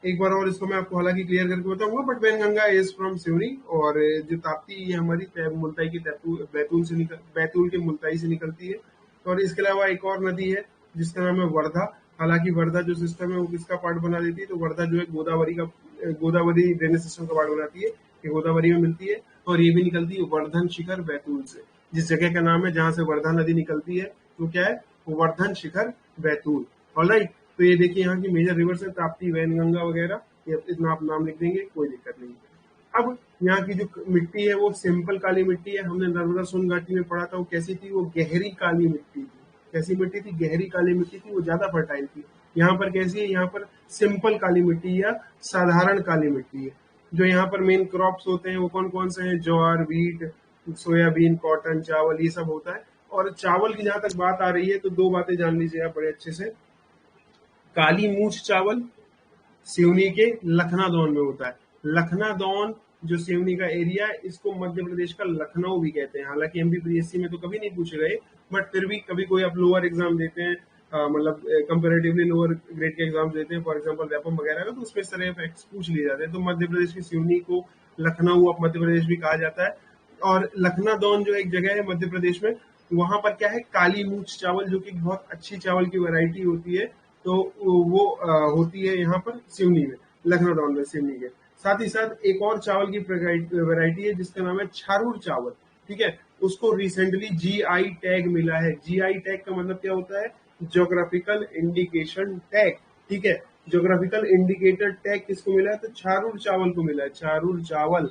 एक बार और इसको मैं आपको हालांकि क्लियर करके बताऊंगा, but Wainganga is from Seoni. और जो ताप्ती ये हमारी मुल्ताई की बैतूल के मुल्ताई से निकलती है। और इसके अलावा एक और नदी है जिसका नाम है वर्धा। हालांकि वर्धा जो सिस्टम है वो किसका पार्ट बना देती है, तो वर्धा जो है गोदावरी ड्रेनेज सिस्टम का पार्ट बनाती है, ये गोदावरी में मिलती है। और ये भी निकलती है वर्धन शिखर बैतूल से। जिस जगह का नाम है जहां से वर्धा नदी निकलती है वो क्या है, वो वर्धन शिखर बैतूल। ऑलराइट, तो ये देखिए यहाँ की मेजर रिवर्स है ताप्ती, वैनगंगा वगैरह, ये इतना आप नाम लिख देंगे, कोई दिक्कत नहीं है। अब यहाँ की जो मिट्टी है वो सिंपल काली मिट्टी है। हमने नर्मदा सोन घाटी में पढ़ा था वो कैसी थी, वो गहरी काली मिट्टी थी। कैसी मिट्टी थी, गहरी काली मिट्टी थी, वो ज्यादा फर्टाइल थी। यहाँ पर कैसी है, यहाँ पर सिंपल काली मिट्टी या साधारण काली मिट्टी है। जो यहाँ पर मेन क्रॉप्स होते हैं वो कौन कौन से हैं, ज्वार, वीट, सोयाबीन, कॉटन, चावल, ये सब होता है। और चावल की जहां तक बात आ रही है तो दो बातें जान लीजिए आप बड़े अच्छे से। काली मूछ चावल सिवनी के लखनादौन में होता है। लखनादौन जो सिवनी का एरिया है, इसको मध्य प्रदेश का लखनऊ भी कहते हैं। हालांकि एमपीपीएससी में तो कभी नहीं पूछे गए, बट फिर भी कभी कोई आप लोअर एग्जाम देते हैं, मतलब कंपेरेटिवली लोअर ग्रेड के एग्जाम देते हैं, फॉर एग्जांपल रैपम वगैरह का, तो उसमें इस तरह फैक्ट्स पूछ लिए जाते हैं। तो मध्य प्रदेश की सिवनी को लखनऊ ऑफ मध्य प्रदेश भी कहा जाता है। और लखनादौन जो एक जगह है मध्य प्रदेश में, वहां पर क्या है, काली मूछ चावल, जो कि बहुत अच्छी चावल की वैरायटी होती है, तो वो होती है यहाँ पर सिवनी में, लखनऊ में, सिवनी के। साथ ही साथ एक और चावल की वैरायटी है जिसका नाम है छारूर चावल। ठीक है, उसको रिसेंटली जीआई टैग मिला है। जीआई टैग का मतलब क्या होता है, ज्योग्राफिकल इंडिकेशन टैग। ठीक है, ज्योग्राफिकल इंडिकेटर टैग किसको मिला है, तो छारूर चावल को मिला है। छारूर चावल,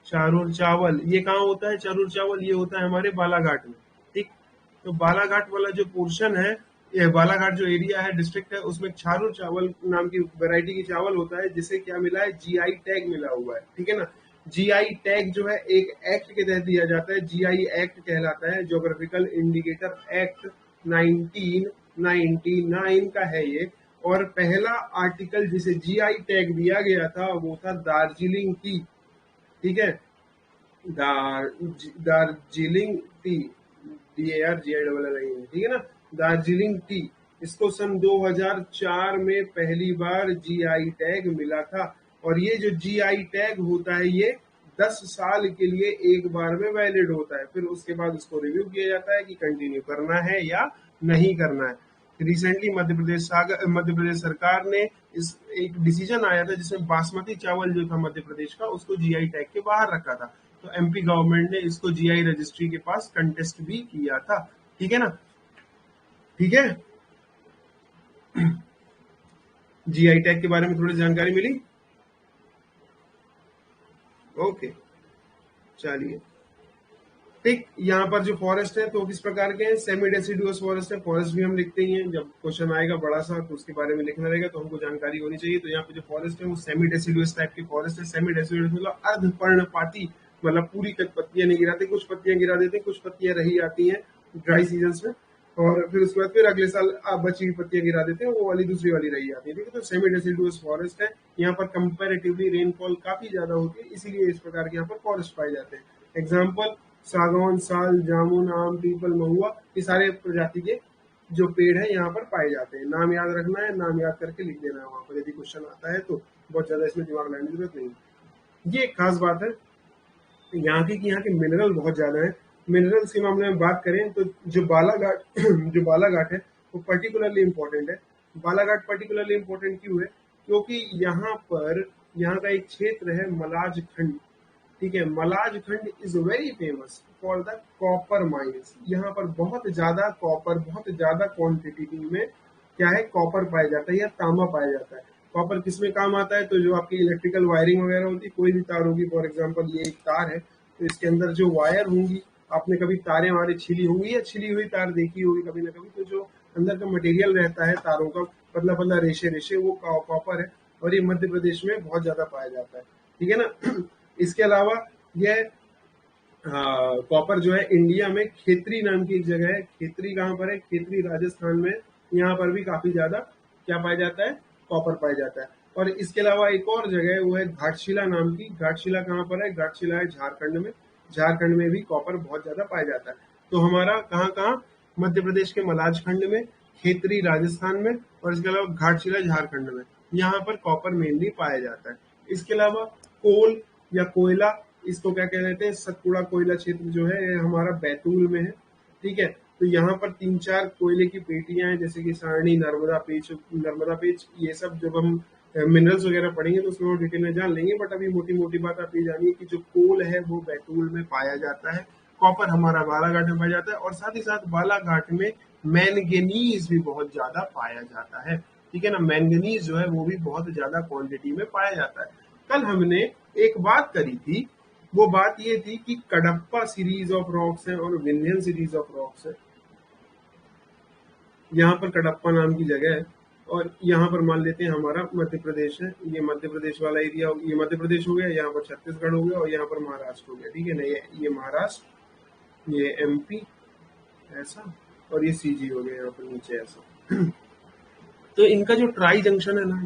चारूर चावल ये कहाँ होता है, चारूर चावल ये होता है हमारे बालाघाट में। ठीक, तो बालाघाट वाला जो पोर्शन है, ये बालाघाट जो एरिया है, डिस्ट्रिक्ट है, उसमें छारूर चावल नाम की वैरायटी की चावल होता है, जिसे क्या मिला है, जीआई टैग मिला हुआ है। ठीक है ना। जीआई टैग जो है एक एक्ट के तहत दिया जाता है, जीआई एक्ट कहलाता है, ज्योग्राफिकल इंडिकेटर एक्ट 1999 का है ये। और पहला आर्टिकल जिसे जीआई टैग दिया गया था वो था दार्जिलिंग टी। ठीक है, दार्जिलिंग टी, DARGILL, ठीक है ना, दार्जिलिंग टी। इसको सन 2004 में पहली बार जीआई टैग मिला था। और ये जो जीआई टैग होता है ये 10 साल के लिए एक बार में वैलिड होता है, फिर उसके बाद उसको रिव्यू किया जाता है कि कंटिन्यू करना है या नहीं करना है। रिसेंटली मध्य प्रदेश सरकार ने इस एक डिसीजन आया था जिसमें बासमती चावल जो था मध्य प्रदेश का, उसको जीआई टैग के बाहर रखा था। तो एमपी गवर्नमेंट ने इसको जीआई रजिस्ट्री के पास कंटेस्ट भी किया था। ठीक है ना, ठीक है। जीआई टैग के बारे में थोड़ी जानकारी मिली। ओके, चलिए। ठीक, यहाँ पर जो फॉरेस्ट है तो किस प्रकार के हैं, सेमी डेसिडुअस फॉरेस्ट है। फॉरेस्ट भी हम लिखते ही हैं, जब क्वेश्चन आएगा बड़ा सा तो उसके बारे में लिखना रहेगा, तो हमको जानकारी होनी चाहिए। तो यहाँ पे जो फॉरेस्ट है वो सेमी डेसिडुअस टाइप की फॉरेस्ट है। सेमी डेसिडुअस मतलब अर्धपर्णपाती, मतलब पूरी पत्तियां नहीं गिराते, कुछ पत्तियां गिरा देते, कुछ पत्तियां रही आती हैं ड्राई सीजन में, और फिर उसके बाद फिर अगले साल बची हुई पत्तियां गिरा देते हैं, वो वाली दूसरी वाली रही आती है। ठीक है, तो सेमी डेसिडुअस फॉरेस्ट है। यहाँ पर कंपेरेटिवली रेनफॉल काफी ज्यादा होती है, इसीलिए इस प्रकार के यहाँ पर फॉरेस्ट पाए जाते हैं। एग्जाम्पल, सागौन, साल, जामुन, आम, पीपल, महुआ, ये सारे प्रजाति के जो पेड़ है यहाँ पर पाए जाते हैं। नाम याद रखना है, नाम याद करके लिख देना है वहां पर, यदि क्वेश्चन आता है तो। बहुत ज्यादा इसमें दिमाग लगाने की जरूरत नहीं। ये एक खास बात है यहाँ की कि यहाँ के मिनरल बहुत ज्यादा है। मिनरल्स के मामले में बात करें तो जो बालाघाट जो बालाघाट है वो पर्टिकुलरली इम्पोर्टेंट है। बालाघाट पर्टिकुलरली इम्पोर्टेंट क्यों है, क्योंकि यहाँ पर यहाँ का एक क्षेत्र है मलाज खंड। ठीक है, मलाज खंड is very famous for the copper mines. यहाँ पर बहुत ज्यादा कॉपर, बहुत ज्यादा क्वांटिटी में क्या है, कॉपर पाया जाता है या तांबा पाया जाता है। कॉपर किसमें काम आता है, तो जो आपकी इलेक्ट्रिकल वायरिंग वगैरह होती है, कोई भी तार होगी, फॉर एग्जांपल ये एक तार है, तो इसके अंदर जो वायर होंगी, आपने कभी तारें वारे छिली होंगी या छिली हुई तार देखी होगी कभी ना कभी, तो जो अंदर का मटेरियल रहता है तारों का, पतला पतला रेशे रेशे, वो कॉपर है। और ये मध्य प्रदेश में बहुत ज्यादा पाया जाता है। ठीक है ना। इसके अलावा यह कॉपर जो है इंडिया में खेतरी नाम की एक जगह है। खेतरी कहाँ पर है, खेतरी राजस्थान में, यहाँ पर भी काफी ज्यादा क्या पाया जाता है, कॉपर पाया जाता है। और इसके अलावा एक और जगह है वो है घाटशिला नाम की। घाटशिला कहाँ पर है, घाटशिला है झारखंड में। झारखंड में भी कॉपर बहुत ज्यादा पाया जाता है। तो हमारा कहाँ कहाँ मध्य प्रदेश के मलाजखंड में, खेतरी राजस्थान में, और इसके अलावा घाटशिला झारखंड में। यहाँ पर कॉपर मेनली पाया जाता है। इसके अलावा कोल या कोयला, इसको क्या कह देते हैं, सतपुड़ा कोयला क्षेत्र जो है ये हमारा बैतूल में है। ठीक है, तो यहाँ पर 3-4 कोयले की पेटियां हैं, जैसे कि सारणी, नर्मदा पेच, ये सब जब हम मिनरल्स वगैरह पढ़ेंगे तो उसमें और डिटेल में जान लेंगे, बट अभी मोटी मोटी बात आप ये जानिए कि जो कोल है वो बैतूल में पाया जाता है। कॉपर हमारा बालाघाट में पाया जाता है, और साथ ही साथ बालाघाट में मैंगनीज भी बहुत ज्यादा पाया जाता है। ठीक है ना, मैंगनीज जो है वो भी बहुत ज्यादा क्वांटिटी में पाया जाता है। कल हमने एक बात करी थी, वो बात ये थी कि कडप्पा सीरीज ऑफ रॉक्स है और विंध्यन सीरीज ऑफ रॉक्स है। यहाँ पर कडप्पा नाम की जगह है, और यहाँ पर मान लेते हैं हमारा मध्य प्रदेश है। ये मध्य प्रदेश वाला एरिया, ये मध्य प्रदेश हो गया, यहाँ पर छत्तीसगढ़ हो गया, और यहाँ पर महाराष्ट्र हो गया। ठीक है ना, ये महाराष्ट्र, ये एमपी ऐसा, और ये सीजी हो गया यहाँ पर नीचे ऐसा। तो इनका जो ट्राई जंक्शन है ना,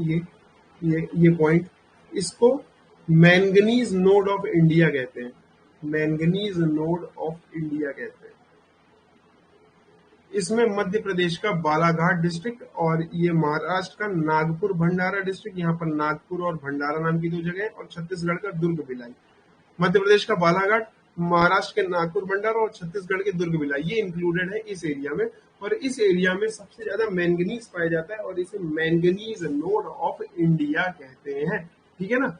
ये पॉइंट, इसको मैंगनीज नोड ऑफ इंडिया कहते हैं। मैंगनीज नोड ऑफ इंडिया कहते हैं। इसमें मध्य प्रदेश का बालाघाट डिस्ट्रिक्ट और ये महाराष्ट्र का नागपुर भंडारा डिस्ट्रिक्ट, यहाँ पर नागपुर और भंडारा नाम की 2 जगह, और छत्तीसगढ़ का दुर्ग भिलाई। मध्य प्रदेश का बालाघाट, महाराष्ट्र के नागपुर भंडारा और छत्तीसगढ़ के दुर्ग भिलाई, ये इंक्लूडेड है इस एरिया में। और इस एरिया में सबसे ज्यादा मैंगनीज पाया जाता है, और इसे मैंगनीज नोड ऑफ इंडिया कहते हैं। ठीक है ना,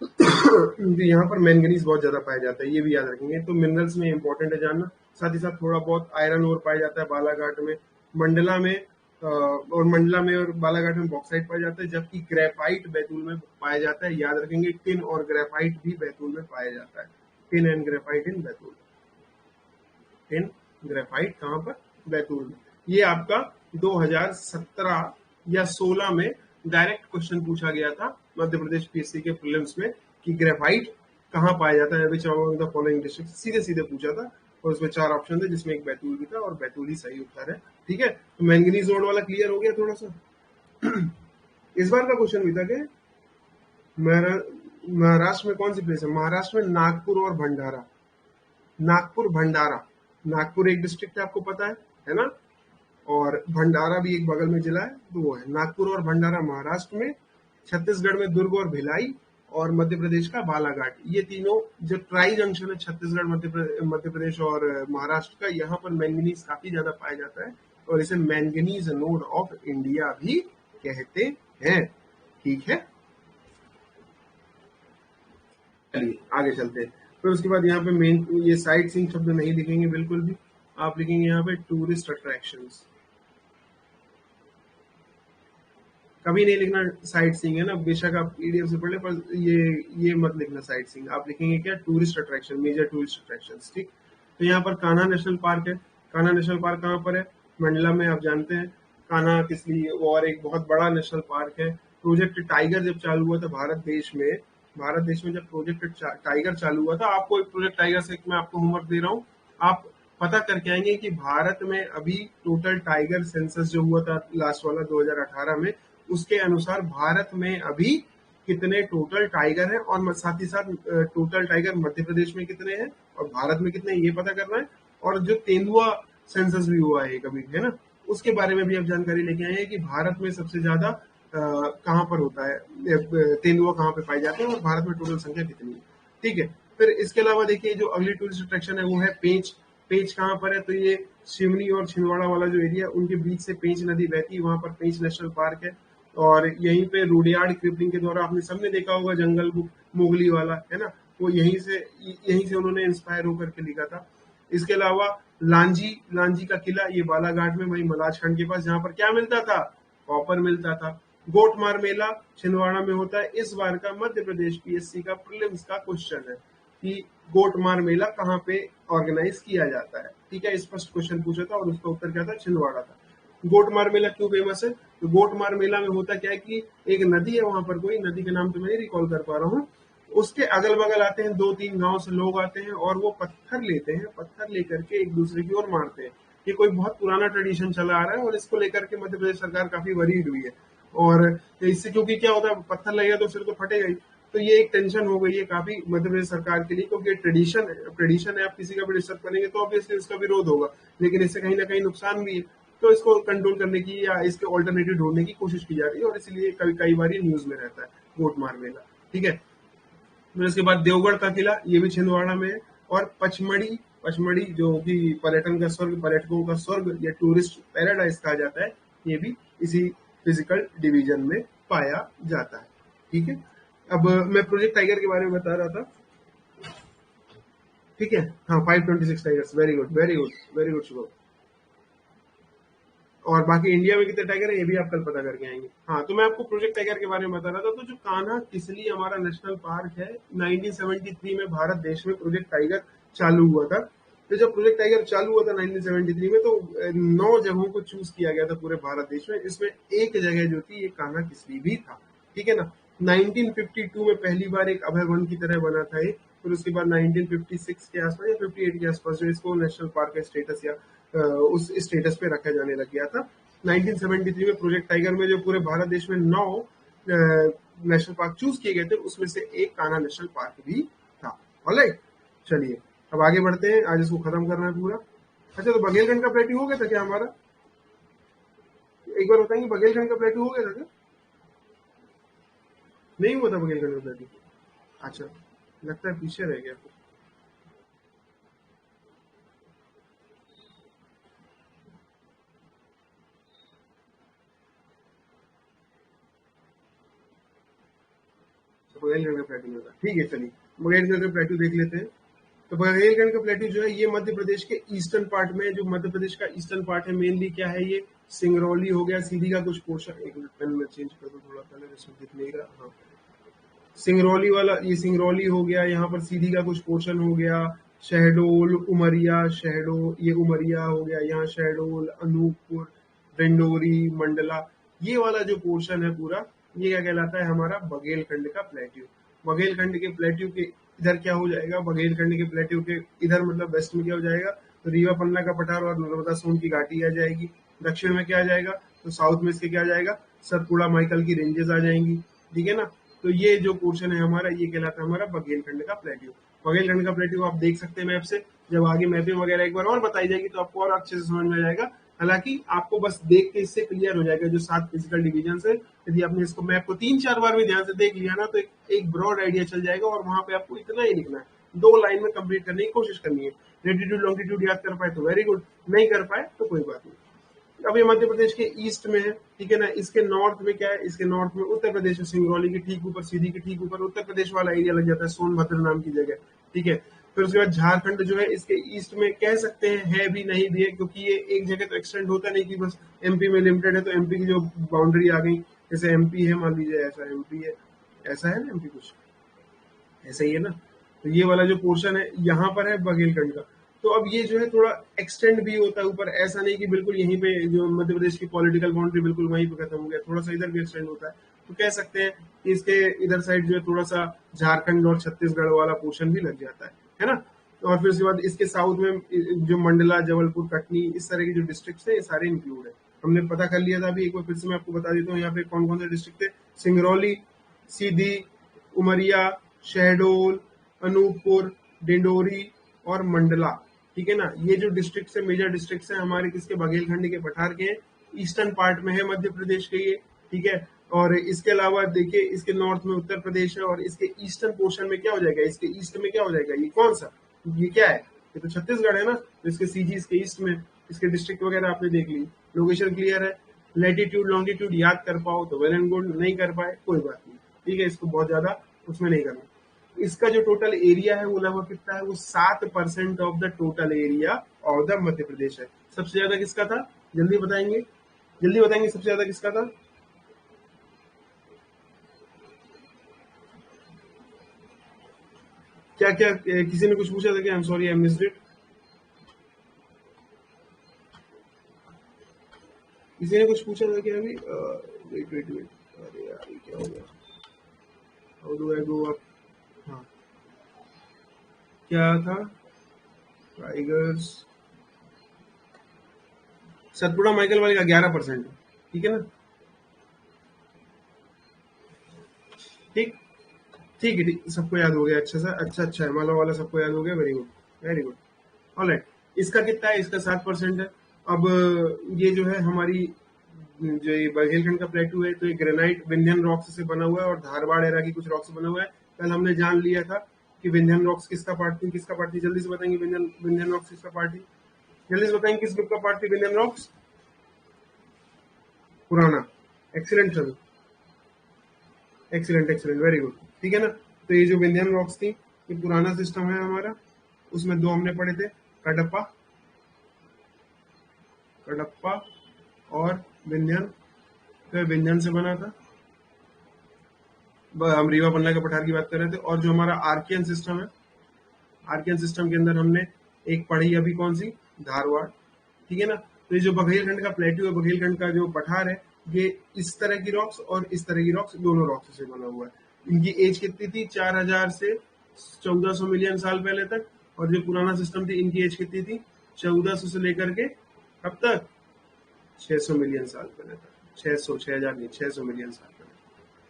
यहाँ पर मैंगनीज बहुत ज्यादा पाया जाता है, ये भी याद रखेंगे। तो मिनरल्स में इंपॉर्टेंट है जानना। साथ ही साथ थोड़ा बहुत आयरन ओर पाया जाता है बालाघाट में, मंडला में, और बालाघाट में बॉक्साइट पाया जाता है, जबकि ग्रेफाइट बैतूल में पाया जाता है। याद रखेंगे, टिन और ग्रेफाइट भी बैतूल में पाया जाता है। Tin and graphite in Betul. Tin graphite कहाँ पर? बैतूल में। ये आपका 2017 या 16 में डायरेक्ट क्वेश्चन पूछा गया था मध्य प्रदेश पीएससी के प्रीलिम्स में कि ग्रेफाइट कहाँ पाया जाता है, which among the following district, सीधे सीधे पूछा था। और उसमें 4 ऑप्शन थे, जिसमें एक बैतूल भी था, और बैतूल ही सही उत्तर है। ठीक है, तो मैंगनीज जोड़ वाला क्लियर हो गया थोड़ा सा। इस बार का क्वेश्चन भी था कि महाराष्ट्र में कौन सी प्लेस है? महाराष्ट्र में नागपुर और भंडारा। नागपुर भंडारा, नागपुर एक डिस्ट्रिक्ट है, आपको पता है ना, और भंडारा भी एक बगल में जिला है, तो वो है नागपुर और भंडारा महाराष्ट्र में, छत्तीसगढ़ में दुर्ग और भिलाई, और मध्य प्रदेश का बालाघाट। ये तीनों जो ट्राई जंक्शन है छत्तीसगढ़, मध्य प्रदेश और महाराष्ट्र का, यहाँ पर मैंगनीज काफी ज्यादा पाया जाता है, और इसे मैंगनीज नोड ऑफ इंडिया भी कहते हैं। ठीक है, चलिए आगे चलते हैं। फिर उसके बाद यहाँ पे मेन, ये साइट सीइंग शब्द नहीं लिखेंगे बिल्कुल भी, आप लिखेंगे यहाँ पे टूरिस्ट अट्रैक्शंस। कभी नहीं लिखना साइट सीइंग, है ना, बेशक आप पीडीएफ से पढ़ ले, पर ये मत लिखना साइट सीइंग। आप लिखेंगे क्या? Tourist attraction, major tourist attractions. ठीक, तो यहाँ पर कान्हा नेशनल पार्क है। कान्हा नेशनल पार्क कहाँ पर है? मंडला में, आप जानते हैं कान्हा किस लिए, और एक बहुत बड़ा नेशनल पार्क है। प्रोजेक्ट टाइगर जब चालू हुआ था भारत देश में जब प्रोजेक्ट टाइगर चालू हुआ था, आपको एक प्रोजेक्ट टाइगर से मैं आपको होमवर्क दे रहा हूँ, आप पता करके आएंगे कि भारत में अभी टोटल टाइगर सेंसस जो हुआ था लास्ट वाला 2018 में, उसके अनुसार भारत में अभी कितने टोटल टाइगर हैं, और साथ ही साथ टोटल टाइगर मध्य प्रदेश में कितने हैं और भारत में कितने हैं, ये पता करना है। और जो तेंदुआ सेंसस भी हुआ है कभी, है ना, उसके बारे में भी आप जानकारी लेके आए हैं कि भारत में सबसे ज्यादा कहाँ पर होता है, तेंदुआ कहाँ पे पाए जाते हैं, और भारत में टोटल संख्या कितनी है। ठीक है, फिर इसके अलावा देखिए जो अगली टूरिस्ट अट्रैक्शन है वो है पेंच। पेंच कहाँ पर है? तो ये सिवनी और छिंदवाड़ा वाला जो एरिया, उनके बीच से पेंच नदी बहती है, वहां पर पेंच नेशनल पार्क है। और यहीं पे रुडयार्ड किपलिंग के द्वारा आपने सबने देखा होगा जंगल बुक मोगली वाला, है ना, वो यहीं से उन्होंने इंस्पायर होकर के लिखा था। इसके अलावा लांजी का किला, ये बालाघाट में, वही मलाजखंड के पास, जहाँ पर क्या मिलता था? कॉपर मिलता था। गोटमार मेला छिंदवाड़ा में होता है। इस बार का मध्य प्रदेश पीएससी का प्रीलिम्स का क्वेश्चन है कि गोटमार मेला कहाँ पे ऑर्गेनाइज किया जाता है। ठीक है, स्पष्ट क्वेश्चन पूछा था और उसका उत्तर क्या था? छिंदवाड़ा था। गोटमार मेला क्यों फेमस है? तो गोटमार मेला में होता क्या है कि एक नदी है, वहां पर कोई नदी के नाम तो मैं नहीं रिकॉल कर पा रहा हूँ, उसके अगल बगल आते हैं 2-3 गांव से लोग आते हैं, और वो पत्थर लेते हैं, पत्थर लेकर के एक दूसरे की ओर मारते हैं। ये कोई बहुत पुराना ट्रेडिशन चला आ रहा है, और इसको लेकर के मध्य प्रदेश सरकार काफी वरीड हुई है। और इससे क्योंकि क्या होता है, पत्थर लगेगा तो सिर तो फटेगा ही, तो ये एक टेंशन हो गई है काफी मध्य प्रदेश सरकार के लिए, क्योंकि ट्रेडिशन है, आप किसी का भी डिस्टर्ब करेंगे तो ऑब्वियसली उसका विरोध होगा, लेकिन इससे कहीं ना कहीं नुकसान भी है। तो इसको कंट्रोल करने की या इसके ऑल्टरनेटिव ढूंढने की कोशिश की जा रही है, और इसलिए कई कई बार ये न्यूज में रहता है गोटमार मेला। ठीक है, फिर उसके बाद देवगढ़ का किला, ये भी छिंदवाड़ा में है। और पचमढ़ी, पचमढ़ी जो कि पर्यटन का स्वर्ग, पर्यटकों का स्वर्ग या टूरिस्ट पैराडाइज कहा जाता है, ये भी इसी फिजिकल डिवीजन में पाया जाता है। ठीक है, अब मैं प्रोजेक्ट टाइगर के बारे में बता रहा था। ठीक है, हाँ 526 tigers, very good very good very good Shubham. और बाकी इंडिया में कितने टाइगर है ये भी आप कल पता करके आएंगे। हाँ, तो मैं आपको प्रोजेक्ट टाइगर के बारे में बता रहा था। तो जो कान्हा किसली हमारा नेशनल पार्क है, 1973 में भारत देश में प्रोजेक्ट टाइगर चालू हुआ था। तो जब प्रोजेक्ट टाइगर चालू हुआ था 1973 में, तो 9 जगहों को चूज किया गया था पूरे भारत देश में। इसमें एक जगह जो थी ये कान्हा किसली भी था। ठीक है ना, 1952 में पहली बार एक अभय वन की तरह बना था ये। फिर उसके बाद 1956 के आसपास या 58 के आसपास जो इसको नेशनल पार्क का स्टेटस या उस स्टेटस पे रखा जाने लग गया था। 1973 में प्रोजेक्ट टाइगर में जो पूरे भारत देश में 9 नेशनल पार्क चूज किए गए थे, उसमें से एक कान्हा नेशनल पार्क भी था। ऑलराइट, चलिए अब आगे बढ़ते हैं, आज इसको खत्म करना है पूरा। अच्छा, तो बघेलखंड का प्लेट्यू हो गया था क्या हमारा? एक बार बताएंगे, बघेलखंड का प्लेट्यू हो गया था क्या? नहीं हुआ था बघेलखंड का प्लेट्यू? अच्छा, लगता है पीछे रह गया। बघेलखंड का प्लेट्यू होगा, ठीक है चलिए बघेलखंड का प्लेट्यू देख लेते हैं। तो बघेलखंड का प्लेट्यू जो है ये मध्य प्रदेश के ईस्टर्न पार्ट में है। जो मध्य प्रदेश का ईस्टर्न पार्ट है मेनली क्या है, ये सिंगरौली हो गया, सीधी का कुछ पोर्शन, एक मिनट पेन में चेंज कर दो थोड़ा, पहले इसमें दिख नहीं रहा। हाँ, सिंगरौली वाला, ये सिंगरौली हो गया, यहाँ पर सीधी का कुछ पोर्शन हो गया, शहडोल, उमरिया, शहडोल, ये उमरिया हो गया, यहाँ शहडोल, अनूपपुर, डिंडोरी, मंडला, ये वाला जो पोर्शन है पूरा, ये क्या कहलाता है हमारा बघेलखंड का प्लेट्यू। बघेलखंड के प्लेट्यू के इधर क्या हो जाएगा, बघेलखंड के प्लेट्यू के इधर मतलब वेस्ट में क्या हो जाएगा, तो रीवा पन्ना का पठार और नर्मदा सोन की घाटी आ जाएगी। दक्षिण में क्या आ जाएगा, तो साउथ में इसके क्या आ जाएगा, सतपुड़ा माइकल की रेंजेस आ जाएंगी। ठीक है ना, तो ये जो पोर्शन है हमारा, ये कहलाता है हमारा बघेलखंड का प्लेट्यू। बघेलखंड का प्लेट्यू आप देख सकते हैं मैप से। जब आगे मैपिंग वगैरह एक बार और बताई जाएगी तो आपको और अच्छे से समझ में आ जाएगा। हालांकि आपको बस देख के इससे क्लियर हो जाएगा जो 7 फिजिकल डिवीजन है। यदि आपने इसको मैप को 3-4 बार भी ध्यान से देख लिया ना, तो एक ब्रॉड आइडिया चल जाएगा, और वहां पे आपको इतना ही लिखना है, 2 लाइन में कंप्लीट करने की कोशिश करनी है। लेटीट्यूड लॉन्गिट्यूड याद कर पाए तो वेरी गुड, नहीं कर पाए तो कोई बात नहीं। अब ये मध्य प्रदेश के ईस्ट में है। ठीक है ना, इसके नॉर्थ में क्या है, इसके नॉर्थ में उत्तर प्रदेश है, सिंगरौली के ठीक ऊपर, सीधी के ठीक ऊपर उत्तर प्रदेश वाला एरिया लग जाता है, सोनभद्र नाम की जगह। ठीक है, फिर उसके बाद झारखंड जो है इसके ईस्ट में कह सकते हैं है भी नहीं भी है, क्योंकि ये एक जगह तो एक्सटेंड होता नहीं कि बस एमपी में लिमिटेड है। तो एमपी की जो बाउंड्री आ गई, जैसे एमपी है, मान लीजिए ऐसा एमपी है, ऐसा है ना एमपी कुछ ऐसा ही है ना। तो ये वाला जो पोर्शन है यहाँ पर है बघेलखंड का। तो अब ये जो है थोड़ा एक्सटेंड भी होता है ऊपर, ऐसा नहीं कि बिल्कुल यहीं पे जो मध्य प्रदेश की पॉलिटिकल बाउंड्री बिल्कुल वहीं पे खत्म हो गया, थोड़ा सा इधर भी एक्सटेंड होता है। तो कह सकते हैं कि इसके इधर साइड जो है थोड़ा सा झारखंड और छत्तीसगढ़ वाला पोर्शन भी लग जाता है ना। और फिर उसके बाद इसके साउथ में जो मंडला, जबलपुर, कटनी, इस तरह की जो डिस्ट्रिक्ट है ये सारे इंक्लूड है। हमने पता कर लिया था अभी, एक बार फिर से मैं आपको बता देता हूँ यहाँ पे कौन कौन से डिस्ट्रिक्ट थे। सिंगरौली, सीधी, उमरिया, शहडोल, अनूपपुर, डिंडोरी और मंडला। ठीक है ना, ये जो डिस्ट्रिक्ट है, मेजर डिस्ट्रिक्ट है हमारे किसके, बघेलखंड के, पठार के। ईस्टर्न पार्ट में है मध्य प्रदेश के ये। ठीक है, और इसके अलावा देखिए इसके नॉर्थ में उत्तर प्रदेश है, और इसके ईस्टर्न पोर्शन में क्या हो जाएगा, इसके ईस्ट में क्या हो जाएगा, ये कौन सा, ये क्या है, ये तो छत्तीसगढ़ है ना। तो इसके सीजी इसके ईस्ट में, इसके डिस्ट्रिक्ट वगैरह आपने देख ली, लोकेशन क्लियर है। लेटीट्यूड लॉन्गिट्यूड याद कर पाओ तो वेल एंड गुड, नहीं कर पाए कोई बात नहीं। ठीक है, इसको बहुत ज्यादा उसमें नहीं करना। इसका जो टोटल एरिया है वो लगभग कितना है, वो 7% of the total area of the Madhya Pradesh है। सबसे ज्यादा किसका था, जल्दी बताएंगे, जल्दी बताएंगे सबसे ज्यादा किसका था। क्या क्या किसी ने कुछ पूछा था क्या, I am sorry I missed it. किसी ने कुछ पूछा था क्या अभी, वेट वेट वेट, अरे यार ये क्या हो गया, how do I go up. हाँ, क्या था, टाइगर्स, सतपुड़ा माइकल वाले का 11%। ठीक है ना, ठीक। ठीक है, ठीक, सबको याद हो गया, अच्छा सा, अच्छा अच्छा है, माला वाला सबको याद हो गया, very good, very good. Alright, इसका कितना है, इसका 7% है। अब ये जो है हमारी जो ये बघेलखंड का प्लेटू है, तो ये ग्रेनाइट विंध्यन रॉक्स से बना हुआ है और धारवाड़ एरा की कुछ रॉक्स से बना हुआ है। कल हमने जान लिया था कि विंध्यन रॉक्स किसका पार्ट थी, किसका पार्ट थी, जल्दी से बताएंगे, विंध्यन विंध्यन रॉक्स किसका पार्ट थी, जल्दी से बताएंगे किस ग्रुप का पार्ट थी विंध्यन रॉक्स। पुराना, excellent sir, excellent excellent, very good, ठीक है ना। तो ये जो विंध्यन रॉक्स थी, ये पुराना सिस्टम है हमारा, उसमें दो हमने पढ़े थे, कडप्पा, कडप्पा और विंध्यन, तो विंध्यन से बना था। हम रीवा पन्ना के पठार की बात कर रहे थे। और जो हमारा आर्कियन सिस्टम है, आर्कियन सिस्टम के अंदर हमने एक पढ़ी अभी, कौन सी, धारवाड़, ठीक है ना। तो ये जो बघेलखंड का प्लेट्यू है, बघेलखंड का जो पठार है, ये इस तरह की रॉक्स और इस तरह की रॉक्स, दोनों रॉक्स से बना हुआ है। इनकी एज कितनी थी, 4000 से 1400 मिलियन साल पहले तक। और जो पुराना सिस्टम थी, इनकी एज कितनी थी, 1400 से लेकर के अब तक 600 मिलियन साल पहले तक, 600, 6000 नहीं, 600 मिलियन साल पहले,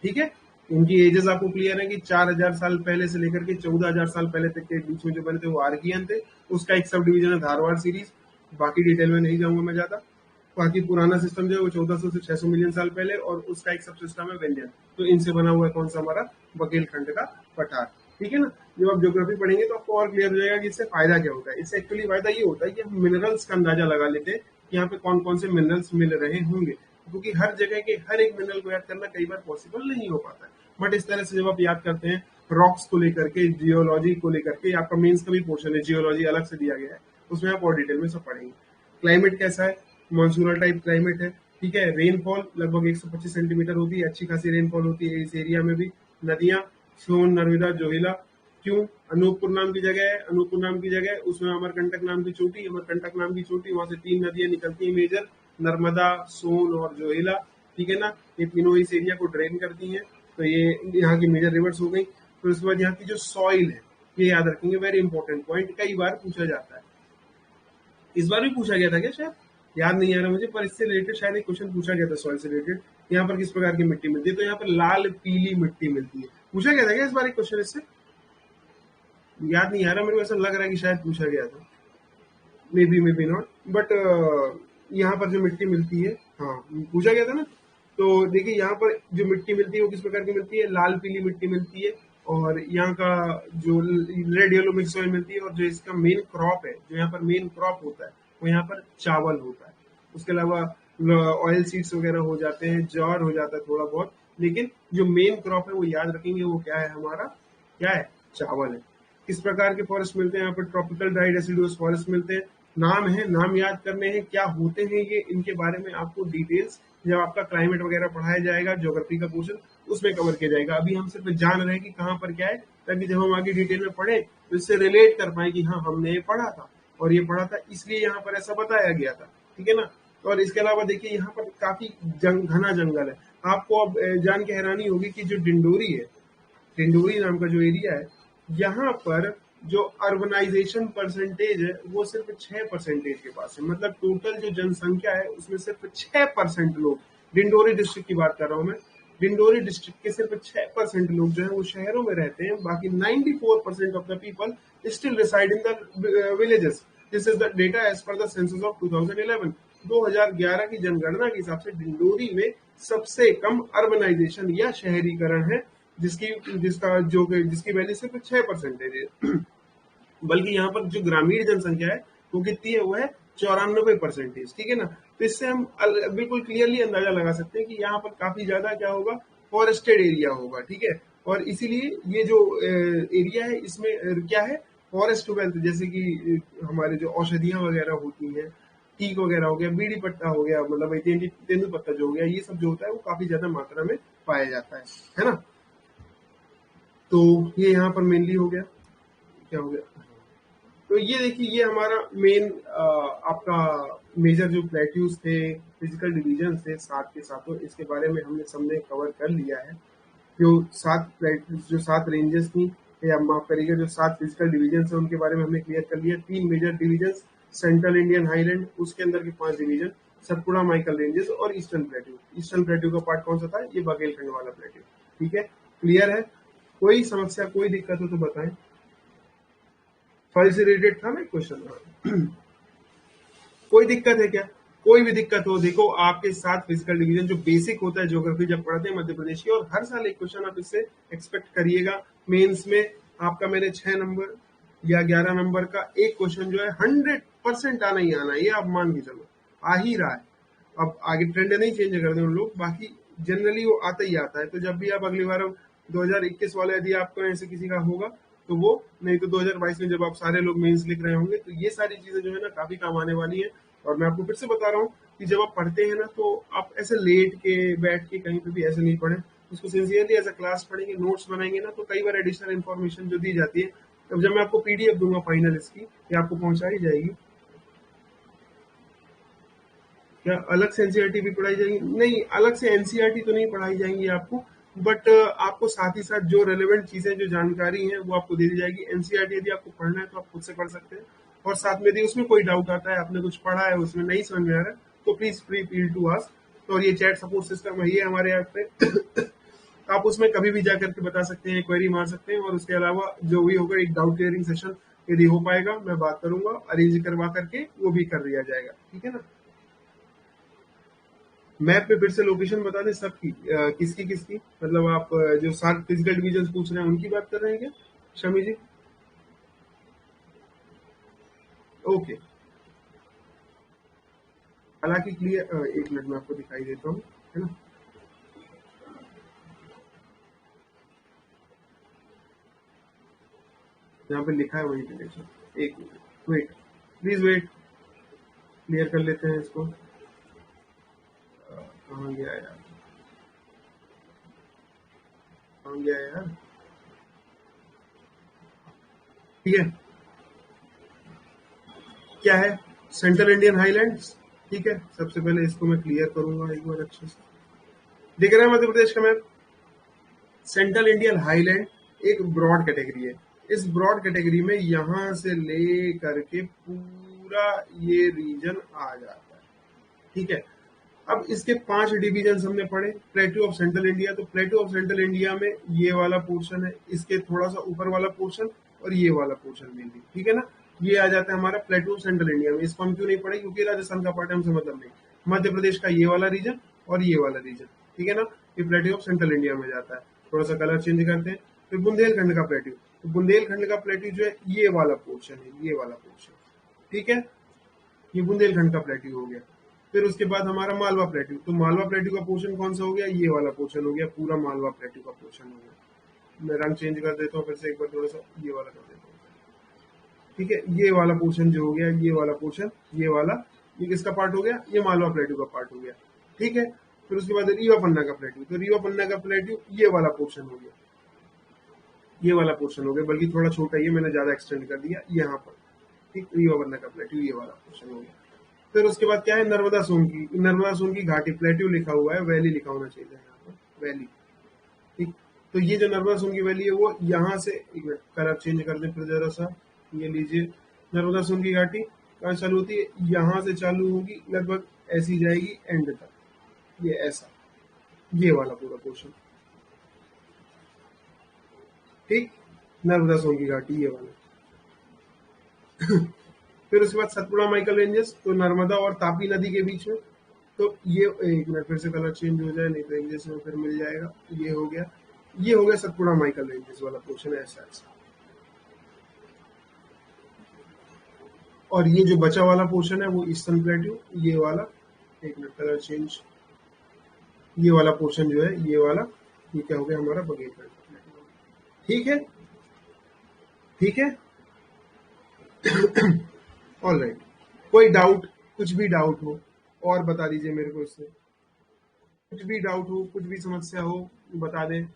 ठीक है। इनकी एजेस आपको क्लियर है कि 4000 साल पहले से लेकर के 14000 साल पहले तक के बीच में जो बने थे वो आर्कियन थे। उसका एक सब डिवीजन है धारवाड़ सीरीज, बाकी डिटेल में नहीं जाऊंगा मैं ज्यादा। बाकी पुराना सिस्टम जो है वो 1400 से 600 मिलियन साल पहले, और उसका एक सब सिस्टम है व्यंजन। तो इनसे बना हुआ है कौन सा, हमारा बघेलखंड का पठार, ठीक है ना। जब आप ज्योग्राफी पढ़ेंगे तो आपको और क्लियर हो जाएगा कि इससे फायदा क्या होता है। इससे एक्चुअली फायदा ये होता है कि हम मिनरल्स का अंदाजा लगा लेते हैं कि यहाँ पे कौन कौन से मिनरल्स मिल रहे होंगे, क्योंकि हर जगह के हर एक मिनरल को याद करना कई बार पॉसिबल नहीं हो पाता है। बट इस तरह से जब आप याद करते हैं रॉक्स को लेकर के, जियोलॉजी को लेकर के, आपका मेंस का भी पोर्शन है जियोलॉजी अलग से दिया गया है, उसमें आप और डिटेल में सब पढ़ेंगे। क्लाइमेट कैसा है, मॉनसूनल टाइप क्लाइमेट है, ठीक है। रेनफॉल लगभग 125 सेंटीमीटर होती है, अच्छी खासी रेनफॉल होती है इस एरिया में भी। नदियां, सोन, नर्मदा, जोहिला, क्यों, अनूपपुर नाम की जगह है, अनूपपुर नाम की जगह, उसमें अमरकंटक नाम की चोटी, अमरकंटक नाम की चोटी, वहां से 3 नदियां निकलती है मेजर, नर्मदा, सोन और जोहिला, ठीक है ना। ये तीनों इस एरिया को ड्रेन करती हैं। तो ये यहाँ की मेजर रिवर्स हो गई। फिर उसके बाद यहाँ की जो सॉइल है, ये याद रखेंगे, वेरी इंपॉर्टेंट पॉइंट, कई बार पूछा जाता है। इस बार भी पूछा गया था क्या, शायद याद नहीं आ रहा मुझे, पर इससे रिलेटेड शायद एक क्वेश्चन पूछा गया था सॉइल से रिलेटेड। यहाँ पर किस प्रकार की मिट्टी मिलती है, तो यहाँ पर लाल पीली मिट्टी मिलती है। पूछा गया था क्या इस बार एक क्वेश्चन इससे, याद नहीं आ रहा, मेरे को ऐसा लग रहा है कि शायद पूछा गया था, मे बी नॉट, बट यहाँ पर जो मिट्टी मिलती है, हाँ पूछा गया था ना। तो देखिए यहाँ पर जो मिट्टी मिलती है वो किस प्रकार की मिलती है, लाल पीली मिट्टी मिलती है। और यहाँ का जो रेड येलो मिक्स सॉइल मिलती है। और जो इसका मेन क्रॉप है, जो यहाँ पर मेन क्रॉप होता है, वो यहाँ पर चावल होता है। उसके अलावा ऑयल सीड्स वगैरह हो जाते हैं, ज्वार हो जाता है थोड़ा बहुत, लेकिन जो मेन क्रॉप है वो याद रखेंगे, वो क्या है हमारा, क्या है, चावल है। किस प्रकार के फॉरेस्ट मिलते हैं यहाँ पर, ट्रॉपिकल ड्राई डेसिडुअस फॉरेस्ट मिलते हैं। नाम है, नाम याद करने हैं, क्या होते हैं ये, इनके बारे में आपको डिटेल्स जब आपका क्लाइमेट वगैरह पढ़ाया जाएगा, ज्योग्राफी का पोर्शन, उसमें कवर किया जाएगा। अभी हम सिर्फ जान रहे हैं कि कहाँ पर क्या है, ताकि जब हम आगे डिटेल में पढ़े तो इससे रिलेट कर पाए कि हाँ हमने ये पढ़ा था, और ये पढ़ा था इसलिए यहाँ पर ऐसा बताया गया था, ठीक है ना। और इसके अलावा देखिए यहाँ पर काफी घना जंगल है। आपको अब जान के हैरानी होगी कि जो डिंडोरी है, डिंडोरी नाम का जो एरिया है, यहाँ पर जो अर्बनाइजेशन परसेंटेज है वो सिर्फ 6% के पास है। मतलब टोटल जो जनसंख्या है उसमें सिर्फ 6% लोग, डिंडोरी डिस्ट्रिक्ट की बात कर रहा हूँ मैं, डिंडोरी डिस्ट्रिक्ट के सिर्फ 6% लोग जो है वो शहरों में रहते हैं। बाकी 94% of the people still reside in the villages. This is the data as per the census of 2011। 2011 की जनगणना के हिसाब से डिंडोरी में सबसे कम अर्बनाइजेशन या शहरीकरण है, जिसकी वैल्यू सिर्फ 6% है। बल्कि यहाँ पर जो ग्रामीण जनसंख्या है वो कितनी है, वो है 94%, ठीक है ना। तो इससे हम बिल्कुल क्लियरली अंदाजा लगा सकते हैं कि यहाँ पर काफी ज्यादा क्या होगा, फॉरेस्टेड एरिया होगा, ठीक है। और इसीलिए ये जो एरिया है इसमें क्या है, फॉरेस्ट वेल्थ, जैसे कि हमारे जो औषधियां वगैरह होती हैं, टीक वगैरह हो गया, बीड़ी पत्ता हो गया, मतलब तेंदुपत्ता जो हो गया, ये सब जो होता है वो काफी ज्यादा मात्रा में पाया जाता है ना। तो ये यहाँ पर मेनली हो गया, क्या हो गया, तो ये देखिए ये हमारा मेन आपका मेजर जो प्लेट्यूज थे, फिजिकल डिवीजन थे, सात के सातों, इसके बारे में हमने सबने कवर कर लिया है। जो 7 प्लेट्यूज, जो 7 रेंजेस थी, या माफ करिएगा जो 7 फिजिकल डिवीजन है उनके बारे में हमने क्लियर कर लिया। 3 major division, central Indian highland, उसके अंदर के 5 डिवीजन, सतपुड़ा माइकल रेंजेस और ईस्टर्न प्लेट्यू। ईस्टर्न प्लेट्यू का पार्ट कौन सा था, ये बघेलखंड वाला प्लेट्यू, ठीक है, क्लियर है। कोई समस्या, कोई दिक्कत हो तो बताएं। फाइल से रिलेटेड था ना क्वेश्चन? कोई दिक्कत है क्या? कोई भी दिक्कत हो, देखो आपके साथ फिजिकल डिवीजन जो बेसिक होता है ज्योग्राफी जब पढ़ते हैं मध्य प्रदेश की, और हर साल एक क्वेश्चन आप इससे एक्सपेक्ट करिएगा। मेंस में आपका मैंने 6 नंबर या 11 नंबर का एक क्वेश्चन जो है 100% आना ही आना है, ये आप मान के चलो, आ ही रहा है। अब आगे ट्रेंड नहीं चेंज कर दे उन लोग, बाकी जनरली वो आता ही आता है। तो जब भी आप अगली बार 2021 वाला यदि आपको ऐसे किसी का होगा तो वो, नहीं तो 2022 में जब आप सारे लोग मेंस लिख रहे होंगे तो ये सारी चीजें जो है ना काफी काम आने वाली है। और मैं आपको फिर से बता रहा हूँ कि जब आप पढ़ते हैं ना तो आप ऐसे लेट के बैठ के कहीं पे भी ऐसे नहीं पढ़ें, उसको सिंसियरली एज अ क्लास पढ़ेंगे, नोट्स बनाएंगे ना, तो कई बार एडिशनल इन्फॉर्मेशन जो दी जाती है, तब जब मैं आपको पीडीएफ दूंगा फाइनल इसकी, ये आपको पहुंचाई जाएगी। क्या अलग से एनसीईआरटी भी पढ़ाई जाएगी? नहीं, अलग से एनसीईआरटी तो नहीं पढ़ाई जाएंगी आपको, बट आपको साथ ही साथ जो रेलेवेंट चीजें जो जानकारी है वो आपको दे दी जाएगी। एनसीईआरटी यदि आपको पढ़ना है तो आप खुद से पढ़ सकते हैं, और साथ में यदि उसमें कोई डाउट आता है, आपने कुछ पढ़ा है उसमें नहीं समझ में आ रहा है, तो please free feel to ask. और ये चैट सपोर्ट सिस्टम है ये हमारे यहाँ पे आप उसमें कभी भी जा करके बता सकते हैं, क्वेरी मार सकते हैं। और उसके अलावा जो भी होगा एक डाउट क्लियरिंग सेशन यदि हो पाएगा मैं बात करूंगा, अरेंज करवा करके वो भी कर दिया जाएगा, ठीक है ना। मैप पे फिर से लोकेशन बता दें सबकी, किसकी किसकी, मतलब आप जो सात फिजिकल डिवीजन पूछ रहे हैं उनकी बात कर रहे हैं क्या शमी जी? ओके, हालांकि क्लियर, एक मिनट में आपको दिखाई देता हूँ, है ना। यहाँ पे लिखा है वही पे देखो, एक minute wait, please wait, clear कर लेते हैं इसको। कहाँ गया यार, कहाँ गया यार, ठीक है। क्या है? सेंट्रल इंडियन हाईलैंड्स, ठीक है। सबसे पहले इसको मैं क्लियर करूंगा एक बार अच्छे से। दिख रहा है मध्य प्रदेश का मैप? सेंट्रल इंडियन हाईलैंड एक ब्रॉड कैटेगरी है। इस ब्रॉड कैटेगरी में यहां से ले करके पूरा ये रीजन आ जाता है, ठीक है। अब इसके 5 डिवीजन हमने पढ़े। प्लेट्यू ऑफ सेंट्रल इंडिया, तो प्लेट्यू ऑफ सेंट्रल इंडिया में ये वाला पोर्शन है, इसके थोड़ा सा ऊपर वाला पोर्शन और ये वाला पोर्शन भी, ठीक है ना। ये आ जाता है हमारा प्लेट्यू ऑफ सेंट्रल इंडिया में। इसको हम क्यों नहीं पढ़े? क्योंकि राजस्थान का पार्ट है, हमसे मतलब नहीं। मध्य प्रदेश का ये वाला रीजन और ये वाला रीजन, ठीक है ना, ये प्लेट्यू ऑफ सेंट्रल इंडिया में जाता है। थोड़ा सा कलर चेंज करते हैं। फिर बुंदेलखंड का प्लेट्यू, तो बुंदेलखंड का प्लेट्यू जो है ये वाला पोर्शन है, ये वाला पोर्शन, ठीक है। ये बुंदेलखंड का प्लेट्यू हो गया। फिर उसके बाद हमारा मालवा प्लेट्यू, तो मालवा प्लेट्यू का पोर्शन कौन सा हो गया? ये वाला पोर्शन हो गया, पूरा मालवा प्लेट्यू का पोर्शन हो गया। मैं रंग चेंज कर देता हूँ फिर से एक बार, थोड़ा सा ये वाला कर देता हूँ, ठीक है। ये वाला पोर्शन जो हो गया, ये वाला पोर्शन, ये वाला, ये किसका पार्ट हो गया? ये मालवा प्लेट्यू का पार्ट हो गया, ठीक है। फिर उसके बाद रीवा पन्ना का प्लेट्यू, तो रीवा पन्ना का प्लेट्यू ये वाला पोर्शन हो गया, ये वाला पोर्शन हो गया, बल्कि थोड़ा छोटा ही है, मैंने ज्यादा एक्सटेंड कर दिया यहाँ पर, ठीक। रीवा पन्ना का प्लेट्यू ये वाला पोर्शन हो गया। फिर उसके बाद क्या है? नर्मदा सोन की, नर्मदा सोन की घाटी, प्लेट्यू लिखा हुआ है, वैली लिखा होना चाहिए यहाँ पर, वैली, ठीक। तो ये जो नर्मदा सोन की वैली है वो यहाँ से, एक मिनट कलर चेंज कर दें फिर जरा सा, ये लीजिए। नर्मदा सोन की घाटी कहाँ चालू होती है? यहाँ से चालू होगी, लगभग ऐसी जाएगी एंड तक, ये ऐसा, ये वाला पूरा पोर्शन, ठीक। नर्मदा सोन की घाटी ये वाला। फिर उसके बाद सतपुड़ा माइकल रेंजेस, तो नर्मदा और तापी नदी के बीच में। तो ये, एक मिनट फिर से कलर चेंज हो जाए, नहीं तो एक जैसे में फिर मिल जाएगा। ये हो गया, ये हो गया सतपुड़ा माइकल रेंजेस वाला पोर्शन, ऐसा ऐसा। और ये जो बचा वाला पोर्शन है वो ईस्टर्न प्लेट्यू, ये वाला, एक मिनट कलर चेंज, ये वाला पोर्शन जो है, ये वाला, ये क्या हो गया हमारा? बघेलखंड का प्लेट्यू, ठीक है, ठीक है। ऑल राइट, कोई डाउट, कुछ भी डाउट हो और बता दीजिए मेरे को इससे, कुछ भी डाउट हो, कुछ भी समस्या हो बता दें।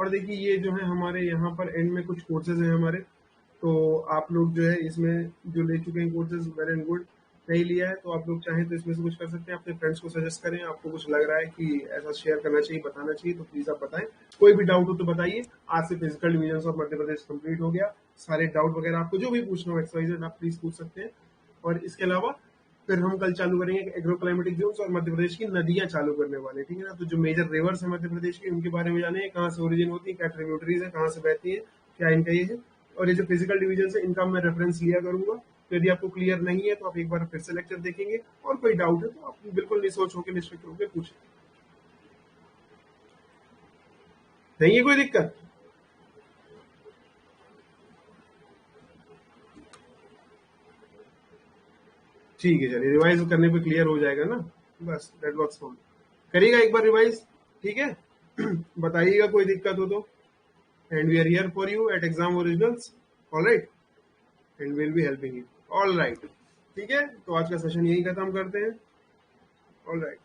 और देखिए ये जो है हमारे यहाँ पर एंड में कुछ कोर्सेज हैं हमारे, तो आप लोग जो है इसमें जो ले चुके हैं कोर्सेज, वेल एंड गुड। नहीं लिया है तो आप लोग चाहें तो इसमें से कुछ कर सकते हैं, अपने फ्रेंड्स को सजेस्ट करें। आपको कुछ लग रहा है कि ऐसा शेयर करना चाहिए, बताना चाहिए, तो प्लीज आप बताएं। कोई भी डाउट हो तो बताइए। आज से physical division of Madhya Pradesh complete हो गया। सारे डाउट वगैरह आपको जो भी पूछना हो एक्सरसाइज आप प्लीज पूछ सकते हैं। और इसके अलावा फिर हम कल चालू करेंगे एग्रोक्लाइमेटिक जोन्स और मध्य प्रदेश की नदियां चालू करने वाले हैं, ठीक है ना। तो जो मेजर रिवर्स है मध्य प्रदेश की उनके बारे में जाने, कहाँ से ओरिजिन होती है, क्या ट्रिब्यूटरीज है, कहाँ से बहती है, क्या इनका ये है। और ये जो फिजिकल डिवीजन है इनका मैं रेफरेंस लिया करूंगा। तो यदि आपको क्लियर नहीं है तो आप एक बार फिर से लेक्चर देखेंगे, और कोई डाउट है तो आप बिल्कुल निसोच होकर निश्चित होकर पूछें। नहीं है कोई दिक्कत? ठीक है, चलिए रिवाइज करने पे क्लियर हो जाएगा ना। बस दैट वर्क्स फॉर मी। करिएगा एक बार रिवाइज, ठीक है। बताइएगा कोई दिक्कत हो तो। And we are here for you at exam originals, alright, and will be helping you, alright. ठीक है, तो आज का सेशन यही खत्म करते हैं। Alright,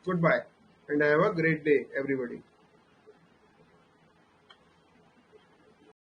goodbye and have a great day everybody.